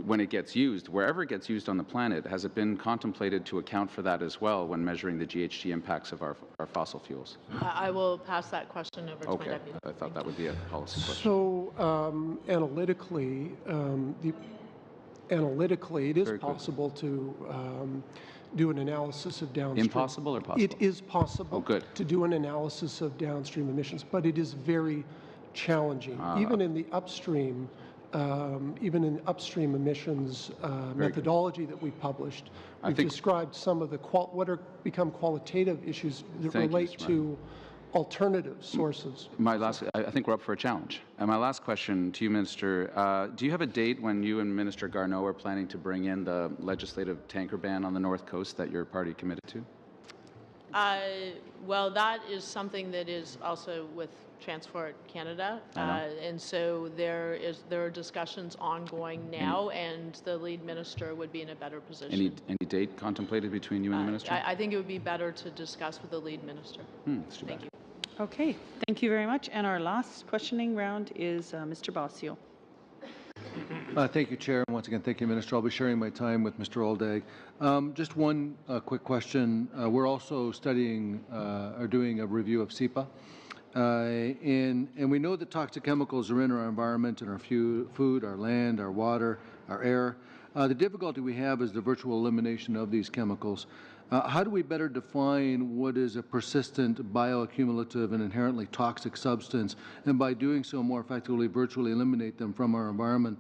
when it gets used, wherever it gets used on the planet, has it been contemplated to account for that as well when measuring the GHG impacts of our fossil fuels? I will pass that question over to my deputy. I thought that would be a policy question. So analytically, analytically, it is possible to do an analysis of downstream. Impossible or possible? It is possible to do an analysis of downstream emissions, but it is very challenging. Even in the upstream, emissions methodology that we published, we've described some of the what are become qualitative issues that relate to alternative sources. I think we're up for a challenge. And my last question to you, Minister, do you have a date when you and Minister Garneau are planning to bring in the legislative tanker ban on the North Coast that your party committed to? Well, that is something that is also with Transport Canada, and so there are discussions ongoing now, and the lead minister would be in a better position. Any date contemplated between you and the minister? I think it would be better to discuss with the lead minister. Thank you. Okay, thank you very much. And our last questioning round is Mr. Bossio. Thank you, Chair. And once again, thank you, Minister. I'll be sharing my time with Mr. Aldag. Just one quick question. We're also studying or doing a review of SEPA. And we know that toxic chemicals are in our environment, in our food, our land, our water, our air. The difficulty we have is the virtual elimination of these chemicals. How do we better define what is a persistent, bioaccumulative, and inherently toxic substance, and by doing so more effectively virtually eliminate them from our environment?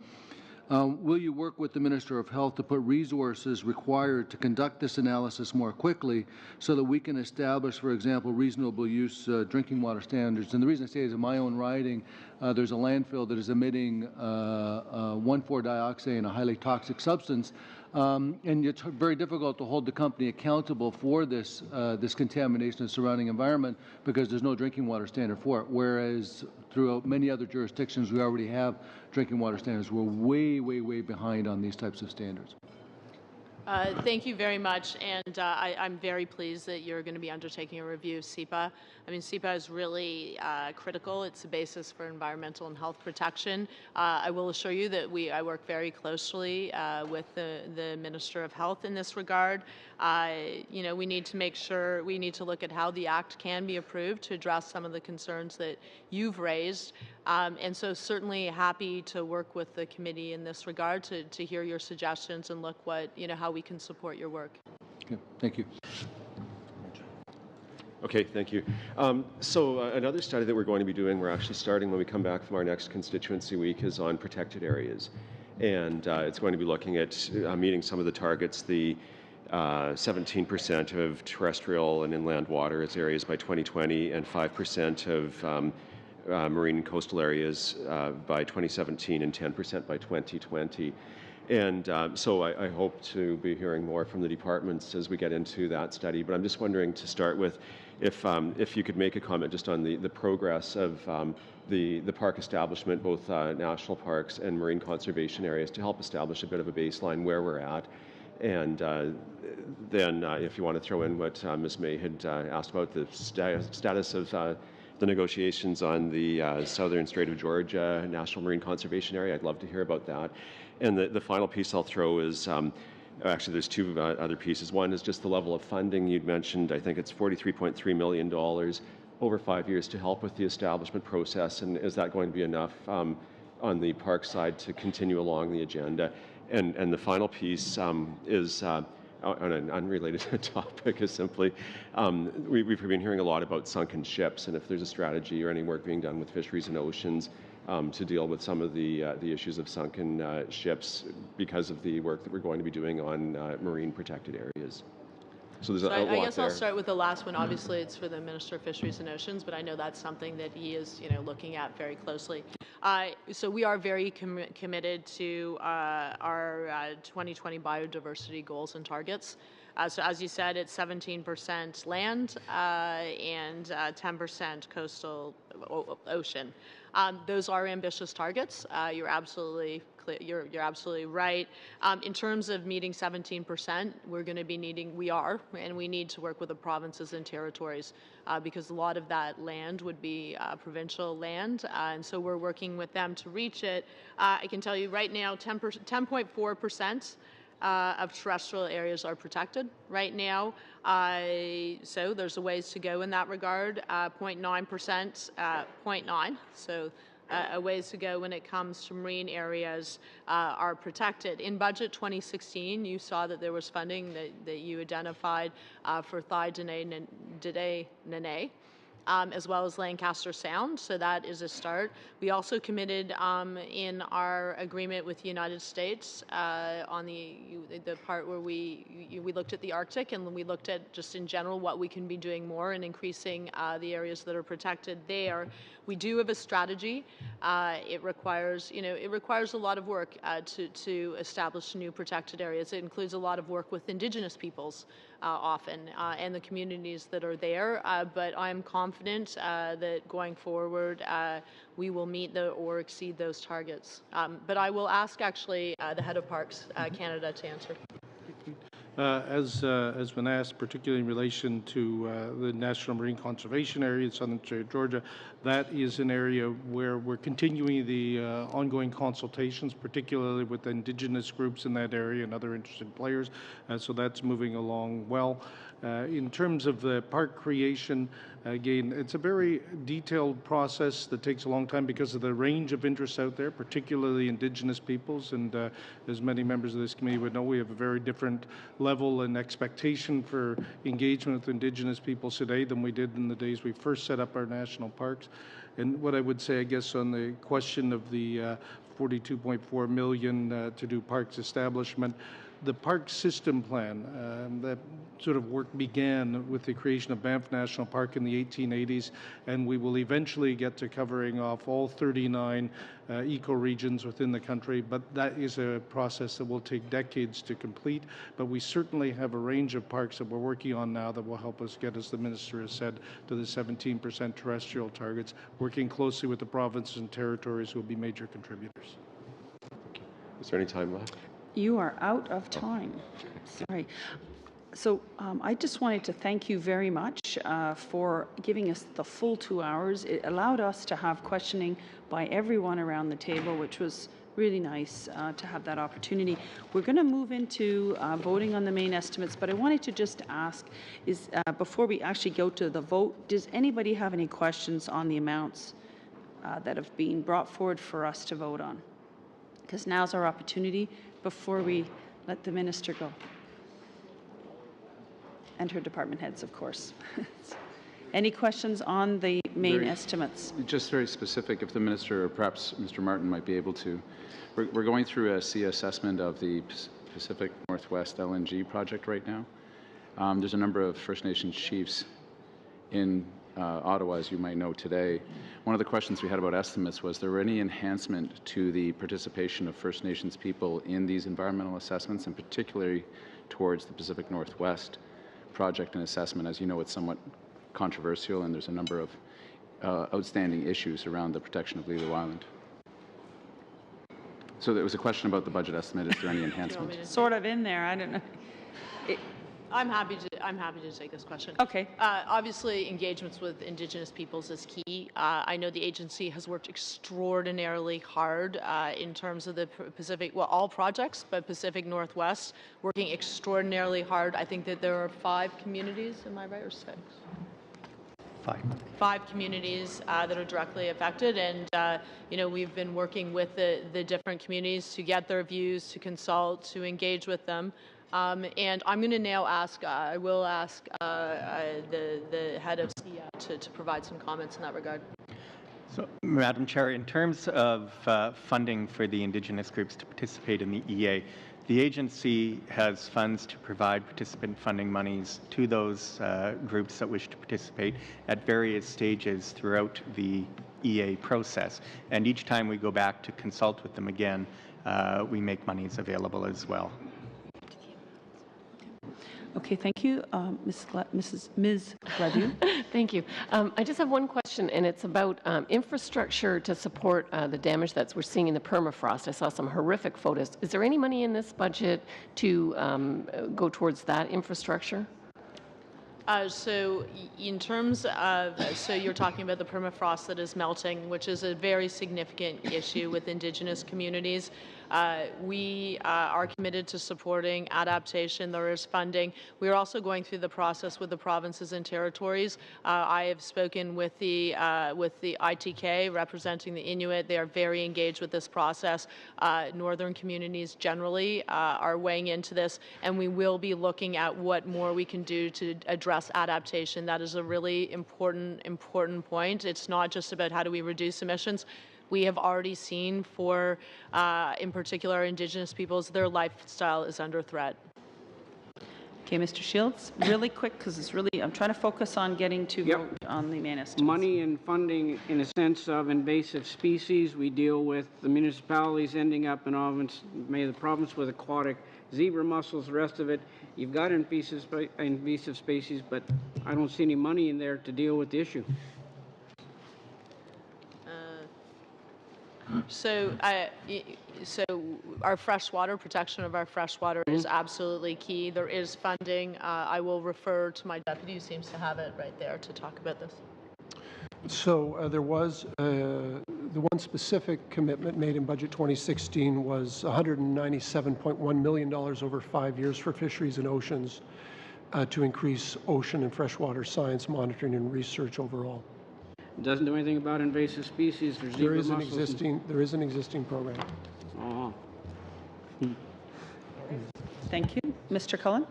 Will you work with the Minister of Health to put resources required to conduct this analysis more quickly so that we can establish, for example, reasonable use drinking water standards? And the reason I say is in my own riding, there's a landfill that is emitting 1,4-dioxane, a highly toxic substance, and it's very difficult to hold the company accountable for this contamination of the surrounding environment because there's no drinking water standard for it, whereas throughout many other jurisdictions we already have drinking water standards. We're way, way, way behind on these types of standards. Thank you very much, and I'm very pleased that you're going to be undertaking a review of SEPA. I mean, SEPA is really critical. It's the basis for environmental and health protection. I will assure you that I work very closely with the Minister of Health in this regard. We need to make sure, we need to look at how the Act can be approved to address some of the concerns that you've raised. And so certainly happy to work with the committee in this regard to hear your suggestions and look how we can support your work. Okay, thank you. Okay, thank you. So another study that we're going to be doing, we're actually starting when we come back from our next constituency week, is on protected areas. And it's going to be looking at meeting some of the targets, the 17% of terrestrial and inland water as areas by 2020 and 5% of marine and coastal areas by 2017 and 10% by 2020. And so I hope to be hearing more from the departments as we get into that study. But I'm just wondering to start with if you could make a comment just on the progress of the park establishment, both national parks and marine conservation areas, to help establish a bit of a baseline where we're at. And then if you want to throw in what Ms. May had asked about the status of the negotiations on the Southern Strait of Georgia National Marine Conservation Area, I'd love to hear about that. And the final piece I'll throw is, actually there's two other pieces. One is just the level of funding you'd mentioned. I think it's $43.3 million over 5 years to help with the establishment process. And is that going to be enough on the park side to continue along the agenda? And the final piece is on an unrelated topic, is simply we've been hearing a lot about sunken ships, and if there's a strategy or any work being done with Fisheries and Oceans to deal with some of the issues of sunken ships because of the work that we're going to be doing on marine protected areas. So there's a lot there. I guess I'll start with the last one. Obviously, it's for the Minister of Fisheries and Oceans, but I know that's something that he is, looking at very closely. So we are very committed to our 2020 biodiversity goals and targets. So as you said, it's 17% land and 10% coastal ocean. Those are ambitious targets. You're absolutely you're absolutely right. In terms of meeting 17%, we need to work with the provinces and territories because a lot of that land would be provincial land, and so we're working with them to reach it. I can tell you right now, 10.4% of terrestrial areas are protected right now. So there's a ways to go in that regard. 0.9%, 0.9. So a ways to go when it comes to marine areas are protected. In Budget 2016, you saw that there was funding that you identified for Thai Dene Nene, as well as Lancaster Sound, so that is a start. We also committed in our agreement with the United States on the part where we looked at the Arctic, and we looked at just in general what we can be doing more in increasing the areas that are protected there. We do have a strategy. It requires a lot of work to establish new protected areas. It includes a lot of work with Indigenous peoples often and the communities that are there. But I'm confident that going forward we will meet or exceed those targets. But I will ask actually the head of Parks Canada to answer. As has been asked, particularly in relation to the National Marine Conservation Area in southern Georgia, that is an area where we're continuing the ongoing consultations, particularly with Indigenous groups in that area and other interested players. So that's moving along well. In terms of the park creation, again, it's a very detailed process that takes a long time because of the range of interests out there, particularly Indigenous peoples. And as many members of this committee would know, we have a very different level and expectation for engagement with Indigenous peoples today than we did in the days we first set up our national parks. And what I would say, I guess, on the question of the $42.4 million to do parks establishment, the park system plan, that sort of work began with the creation of Banff National Park in the 1880s, and we will eventually get to covering off all 39 ecoregions within the country, but that is a process that will take decades to complete. But we certainly have a range of parks that we're working on now that will help us get, as the Minister has said, to the 17% terrestrial targets, working closely with the provinces and territories who will be major contributors. Is there any time left? You are out of time. Sorry. So I just wanted to thank you very much for giving us the full 2 hours. It allowed us to have questioning by everyone around the table, which was really nice to have that opportunity. We're going to move into voting on the main estimates, but I wanted to just ask, before we actually go to the vote, does anybody have any questions on the amounts that have been brought forward for us to vote on? Because now's our opportunity before we let the minister go. And her department heads, of course. Any questions on the main estimates? Just very specific, if the minister or perhaps Mr. Martin might be able to. We're going through a sea assessment of the Pacific Northwest LNG project right now. There's a number of First Nations chiefs in Ottawa, as you might know today. One of the questions we had about estimates was there any enhancement to the participation of First Nations people in these environmental assessments, and particularly towards the Pacific Northwest project and assessment. As you know, it's somewhat controversial, and there's a number of outstanding issues around the protection of Lilo Island. So there was a question about the budget estimate. Is there any enhancement? Sort of in there. I don't know. I'm happy to take this question. Okay. Obviously, engagements with Indigenous peoples is key. I know the agency has worked extraordinarily hard in terms of the Pacific, well, all projects, but Pacific Northwest, working extraordinarily hard. I think that there are 5 communities, am I right, or 6? 5 communities that are directly affected, and we've been working with the different communities to get their views, to consult, to engage with them. And I'm going to now ask, I will ask the head of SIA to provide some comments in that regard. So, Madam Chair, in terms of funding for the Indigenous groups to participate in the EA, the agency has funds to provide participant funding monies to those groups that wish to participate at various stages throughout the EA process. And each time we go back to consult with them again, we make monies available as well. Okay, thank you. Ms. Gladue. Thank you. I just have one question, and it's about infrastructure to support the damage that we're seeing in the permafrost. I saw some horrific photos. Is there any money in this budget to go towards that infrastructure? So in terms of, so you're talking about the permafrost that is melting, which is a very significant issue with Indigenous communities. We are committed to supporting adaptation. There is funding. We are also going through the process with the provinces and territories. I have spoken with the ITK representing the Inuit. They are very engaged with this process. Northern communities generally are weighing into this, and we will be looking at what more we can do to address adaptation. That is a really important point. It's not just about how do we reduce emissions. We have already seen for, in particular, Indigenous peoples, their lifestyle is under threat. Okay, Mr. Shields, really quick, because it's really, I'm trying to focus on getting to vote on the main estimates. Money and funding in a sense of invasive species. We deal with the municipalities ending up in the province with aquatic zebra mussels, the rest of it. You've got invasive species, but I don't see any money in there to deal with the issue. So our freshwater, protection of our freshwater is absolutely key. There is funding. I will refer to my deputy, who seems to have it right there, to talk about this. So there was the one specific commitment made in Budget 2016 was $197.1 million over 5 years for fisheries and oceans to increase ocean and freshwater science monitoring and research overall. It doesn't do anything about invasive species. There is an existing program. Oh. Thank you. Mr. Cullen?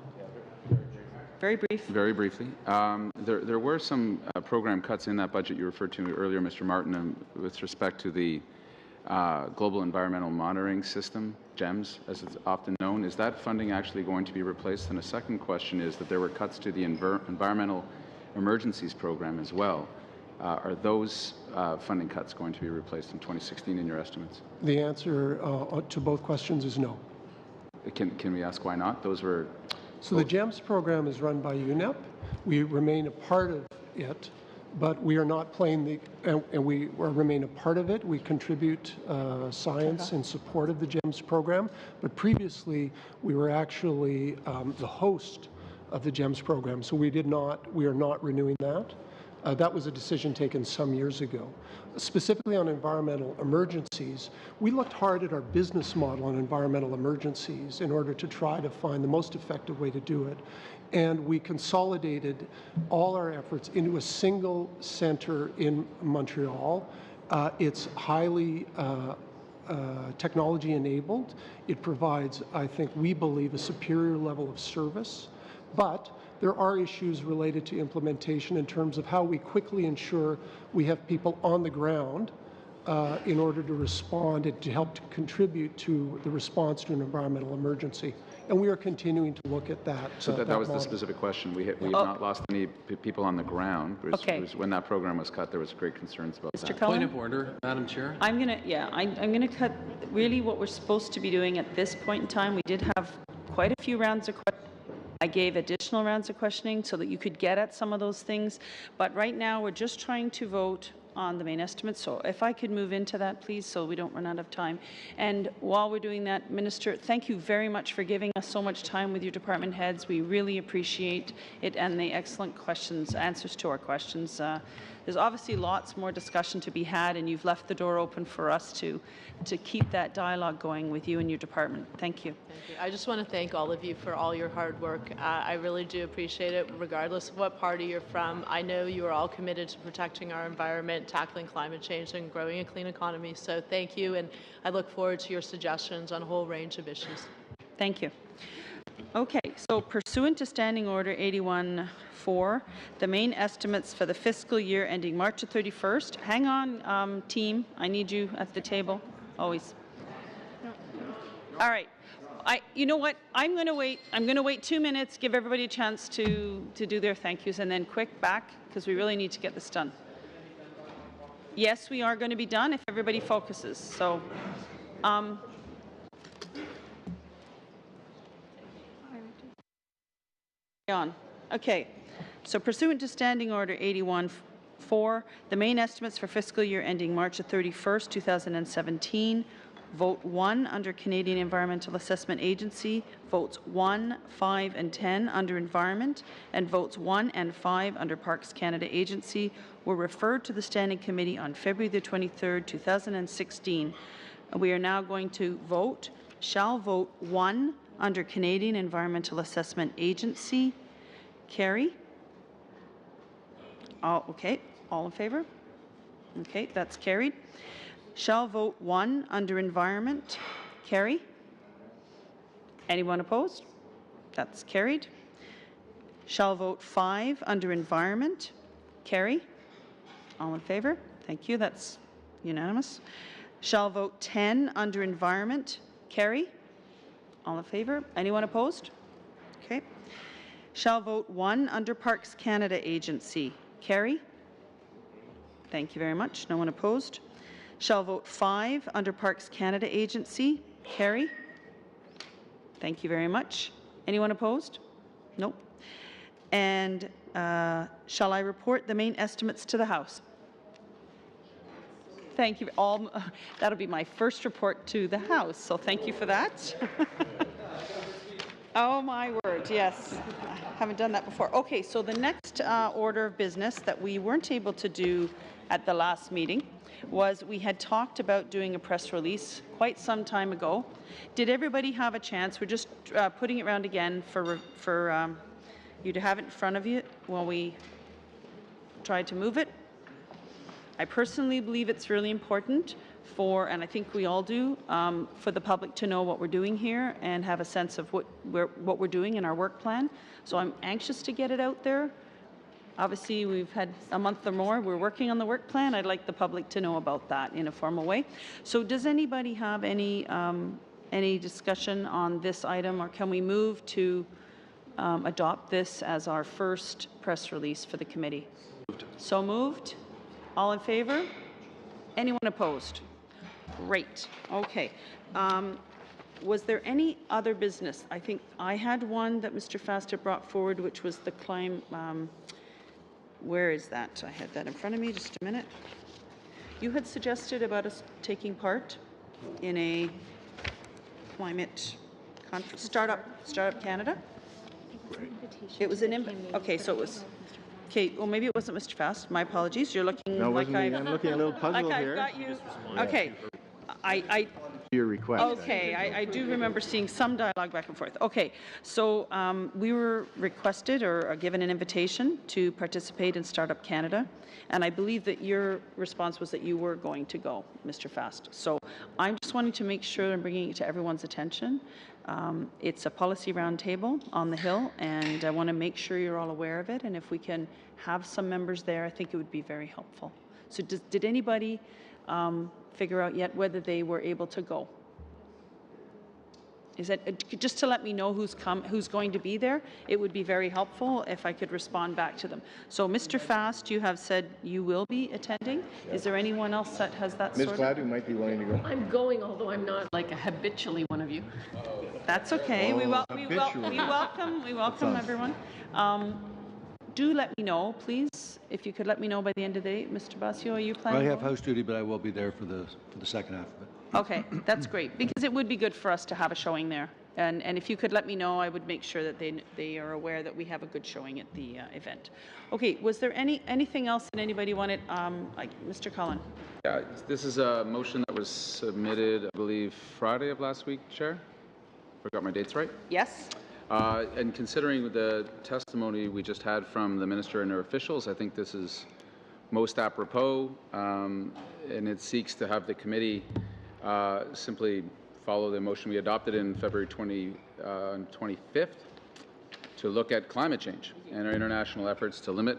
Very brief. Very briefly. There were some program cuts in that budget you referred to earlier, Mr. Martin, with respect to the Global Environmental Monitoring System, GEMS, as it's often known. Is that funding actually going to be replaced? And a second question is that there were cuts to the Environmental Emergencies Program as well. Are those funding cuts going to be replaced in 2016 in your estimates? The answer to both questions is no. Can we ask why not? Those were... So the GEMS program is run by UNEP. We remain a part of it, but we are not playing and we remain a part of it. We contribute science in support of the GEMS program, but previously we were actually the host of the GEMS program, so we are not renewing that. That was a decision taken some years ago. Specifically on environmental emergencies, we looked hard at our business model on environmental emergencies in order to try to find the most effective way to do it. And we consolidated all our efforts into a single center in Montreal. It's highly technology enabled. It provides, I think, we believe, a superior level of service. But there are issues related to implementation in terms of how we quickly ensure we have people on the ground in order to respond and to help to contribute to the response to an environmental emergency. And we are continuing to look at that. So that was the specific question. We have not lost any people on the ground. Okay. When that program was cut, there was great concerns about Mr. that. Cullen? Point of order, Madam Chair. I'm gonna cut really what we're supposed to be doing at this point in time. We did have quite a few rounds of questions. I gave additional rounds of questioning so that you could get at some of those things. But right now, we're just trying to vote on the main estimate. So if I could move into that, please, so we don't run out of time. And while we're doing that, Minister, thank you very much for giving us so much time with your department heads. We really appreciate it and the excellent questions, answers to our questions. There's obviously lots more discussion to be had, and you've left the door open for us to keep that dialogue going with you and your department. Thank you. Thank you. I just want to thank all of you for all your hard work. I really do appreciate it, regardless of what party you're from. I know you are all committed to protecting our environment, tackling climate change, and growing a clean economy. So thank you, and I look forward to your suggestions on a whole range of issues. Thank you. Okay, so pursuant to Standing Order 81-4, the main estimates for the fiscal year ending March 31st. Hang on, team. I need you at the table, always. All right. You know what? I'm going to wait. I'm going to wait 2 minutes, give everybody a chance to do their thank yous, and then quick back, because we really need to get this done. Yes, we are going to be done if everybody focuses. So, on. Okay, so pursuant to Standing Order 81-4, the main estimates for fiscal year ending March 31st, 2017, Vote 1 under Canadian Environmental Assessment Agency, Votes 1, 5, and 10 under Environment, and Votes 1 and 5 under Parks Canada Agency were referred to the Standing Committee on February the 23rd, 2016 We are now going to vote. Shall vote 1 under Canadian Environmental Assessment Agency. Carry? Okay. All in favor? Okay, that's carried. Shall vote 1 under Environment. Carry? Anyone opposed? That's carried. Shall vote 5 under Environment. Carry? All in favor? Thank you. That's unanimous. Shall vote 10 under Environment. Carry? All in favor? Anyone opposed? Okay. Shall vote 1 under Parks Canada Agency. Carry? Thank you very much. No one opposed. Shall vote 5 under Parks Canada Agency. Carry? Thank you very much. Anyone opposed? Nope. And shall I report the main estimates to the House? Thank you all. That'll be my first report to the House, so thank you for that. Oh my word, yes. I haven't done that before. Okay, so the next order of business that we weren't able to do at the last meeting was we had talked about doing a press release quite some time ago. Did everybody have a chance? We're just putting it around again for you to have it in front of you while we try to move it. I personally believe it's really important for, and I think we all do, for the public to know what we're doing here and have a sense of what we're doing in our work plan. So I'm anxious to get it out there. Obviously, we've had a month or more. We're working on the work plan. I'd like the public to know about that in a formal way. So does anybody have any discussion on this item, or can we move to adopt this as our first press release for the committee? So moved. All in favor? Anyone opposed? Great. Okay. Was there any other business? I think I had one that Mr. Fast had brought forward, which was the climate. Where is that? I had that in front of me. Just a minute. You had suggested about us taking part in a climate conference, Startup Canada. It was an okay. So it was. Okay, well, maybe it wasn't Mr. Fast. My apologies. You're looking like I'm looking a little puzzled like here. I've got you. Okay. Your request. Okay, I do remember seeing some dialogue back and forth. Okay, so we were requested or given an invitation to participate in Startup Canada, and I believe that your response was that you were going to go, Mr. Fast. So I'm just wanting to make sure I'm bringing it to everyone's attention. It's a policy roundtable on the Hill, and I want to make sure you're all aware of it, and if we can have some members there, I think it would be very helpful. So did anybody figure out yet whether they were able to go? Is that just to let me know who's going to be there? It would be very helpful if I could respond back to them. So, Mr. Fast, you have said you will be attending. Is there anyone else that has that sort of? Ms. Glad, who might be willing to go. I'm going, although I'm not like a habitually one of you. That's okay. We welcome everyone. Do let me know, please, if you could let me know by the end of the day. Mr. Basio, are you planning? I have house duty, but I will be there for the second half of it. Okay, that's great, because it would be good for us to have a showing there. And if you could let me know, I would make sure that they are aware that we have a good showing at the event. Okay, was there anything else that anybody wanted? Like Mr. Cullen. Yeah, this is a motion that was submitted, I believe, Friday of last week, Chair. If I got my dates right? Yes. And considering the testimony we just had from the minister and her officials, I think this is most apropos, and it seeks to have the committee simply follow the motion we adopted in February 25th to look at climate change and our international efforts to limit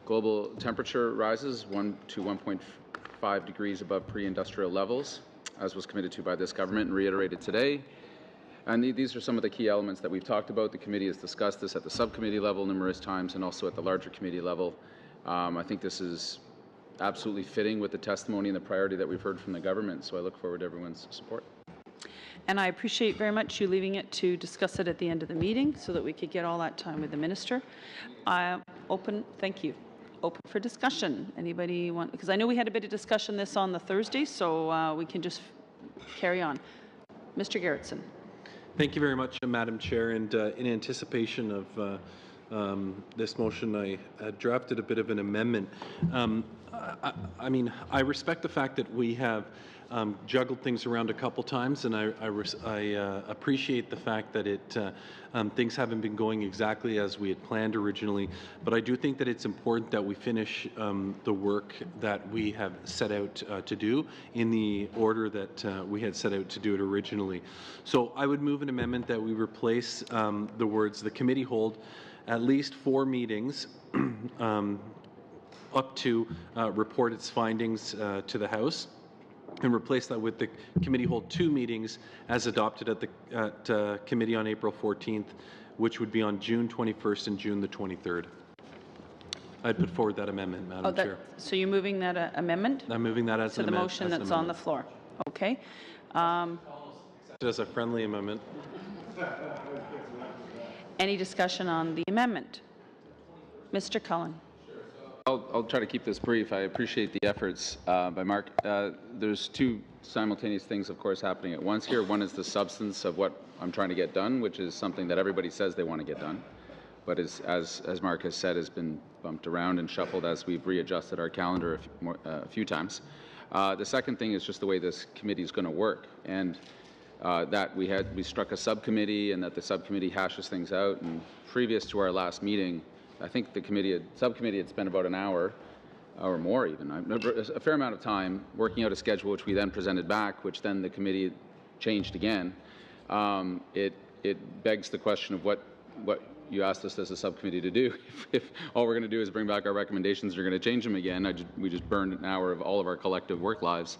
global temperature rises 1 to 1.5 degrees above pre-industrial levels, as was committed to by this government and reiterated today. And these are some of the key elements that we've talked about. The committee has discussed this at the subcommittee level numerous times and also at the larger committee level. I think this is absolutely fitting with the testimony and the priority that we've heard from the government, so I look forward to everyone's support. And I appreciate very much you leaving it to discuss it at the end of the meeting so that we could get all that time with the minister. Thank you. Open for discussion. Anybody want, because I know we had a bit of discussion this on the Thursday, so we can just carry on. Mr. Gerritsen. Thank you very much, Madam Chair. And in anticipation of this motion, I drafted a bit of an amendment. I mean, I respect the fact that we have juggled things around a couple times, and I appreciate the fact that things haven't been going exactly as we had planned originally. But I do think that it's important that we finish the work that we have set out to do in the order that we had set out to do it originally. So I would move an amendment that we replace the words "the committee hold at least 4 meetings." Up to report its findings to the House, and replace that with the committee hold 2 meetings as adopted at committee on April 14th, which would be on June 21st and June the 23rd. I'd put forward that amendment, Madam Chair. So you're moving that amendment? I'm moving that as to an the amendment. motion that's on the floor. Okay. As a friendly amendment. Any discussion on the amendment? Mr. Cullen. I'll try to keep this brief. I appreciate the efforts by Mark. There's 2 simultaneous things, of course, happening at once here. One is the substance of what I'm trying to get done, which is something that everybody says they want to get done, but as Mark has said, has been bumped around and shuffled as we've readjusted our calendar a few times. The second thing is just the way this committee is going to work, and that we struck a subcommittee, and that the subcommittee hashes things out. And previous to our last meeting, I think the subcommittee had spent about an hour or more even, a fair amount of time working out a schedule which we then presented back, which then the committee changed again. It begs the question of what you asked us as a subcommittee to do. If all we're going to do is bring back our recommendations, you're going to change them again. We just burned an hour of all of our collective work lives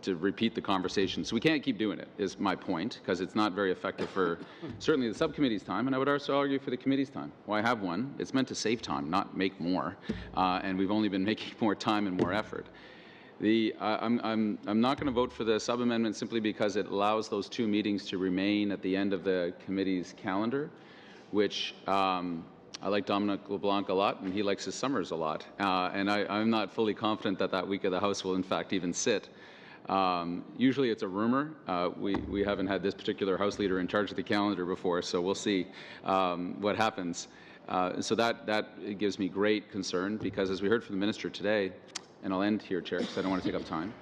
to repeat the conversation. So we can't keep doing it, is my point, because it's not very effective for certainly the subcommittee's time, and I would also argue for the committee's time. Well, I have one. It's meant to save time, not make more, and we've only been making more time and more effort. I'm not going to vote for the sub-amendment simply because it allows those 2 meetings to remain at the end of the committee's calendar, which I like Dominic LeBlanc a lot, and he likes his summers a lot, and I'm not fully confident that that week of the House will in fact even sit. Usually it's a rumor. We haven't had this particular House leader in charge of the calendar before, so we'll see what happens. So that gives me great concern, because as we heard from the Minister today, and I'll end here, Chair, because I don't want to take up time,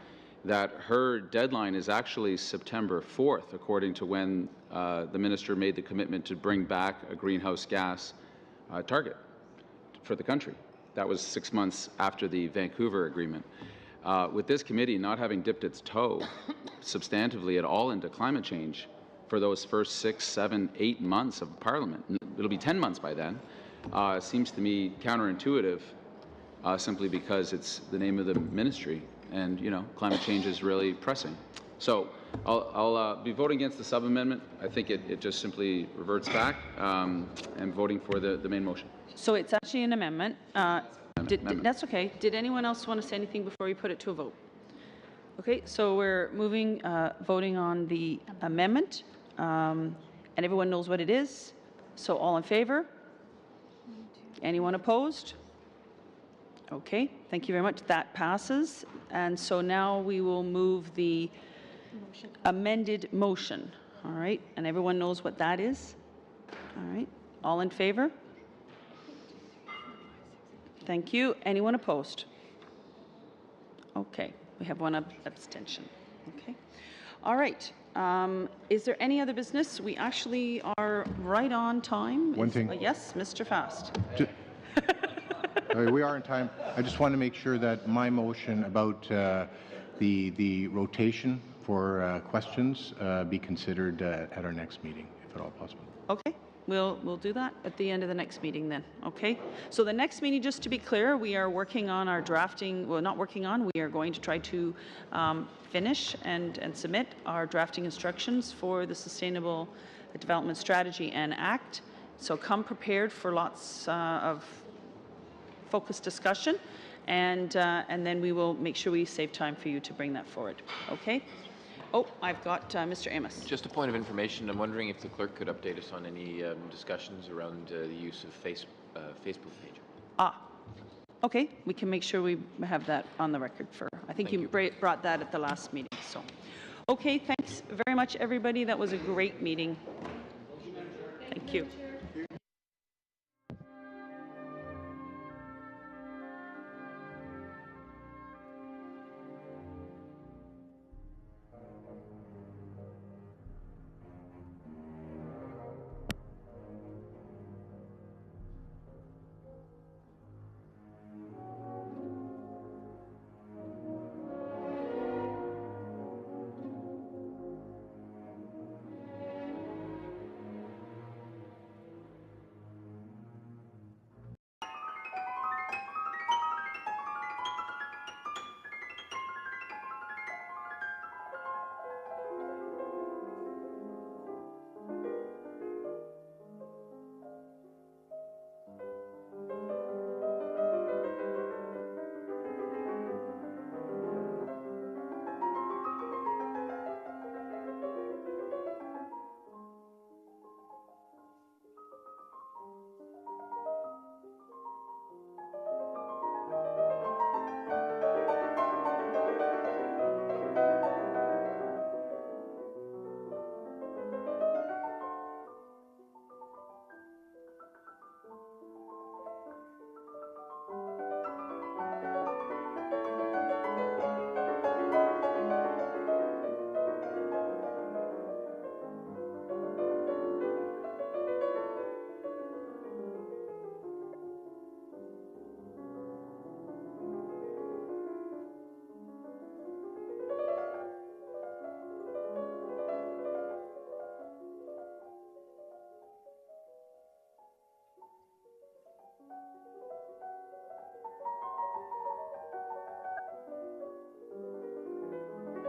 that her deadline is actually September 4th, according to when the Minister made the commitment to bring back a greenhouse gas target for the country. That was 6 months after the Vancouver Agreement. With this committee not having dipped its toe substantively at all into climate change for those first 6, 7, 8 months of Parliament, it'll be 10 months by then, seems to me counterintuitive, simply because it's the name of the ministry, and climate change is really pressing. So I'll be voting against the sub-amendment. I think it just simply reverts back, and voting for the main motion. So it's actually an amendment. That's okay. Did anyone else want to say anything before we put it to a vote? Okay, so we're voting on the amendment, and everyone knows what it is. So all in favor? Anyone opposed? Okay, thank you very much. That passes. And so now we will move the amended motion. All right, and everyone knows what that is? All right, all in favor? Thank you. Anyone opposed? Okay, we have one abstention. Okay. All right. Is there any other business? We actually are right on time. One thing. Yes, Mr. Fast. We are in time. I just want to make sure that my motion about the rotation for questions be considered at our next meeting, if at all possible. Okay. We'll do that at the end of the next meeting then, okay? So the next meeting, just to be clear, we are working on our drafting, well, not working on, we are going to try to finish and submit our drafting instructions for the Sustainable Development Strategy and Act. So come prepared for lots of focused discussion, and then we will make sure we save time for you to bring that forward, okay? Oh, I've got Mr. Amos. Just a point of information. I'm wondering if the clerk could update us on any discussions around the use of Facebook page. Okay. We can make sure we have that on the record for. I think you brought that at the last meeting. So, okay. Thanks very much, everybody. That was a great meeting. Thank you.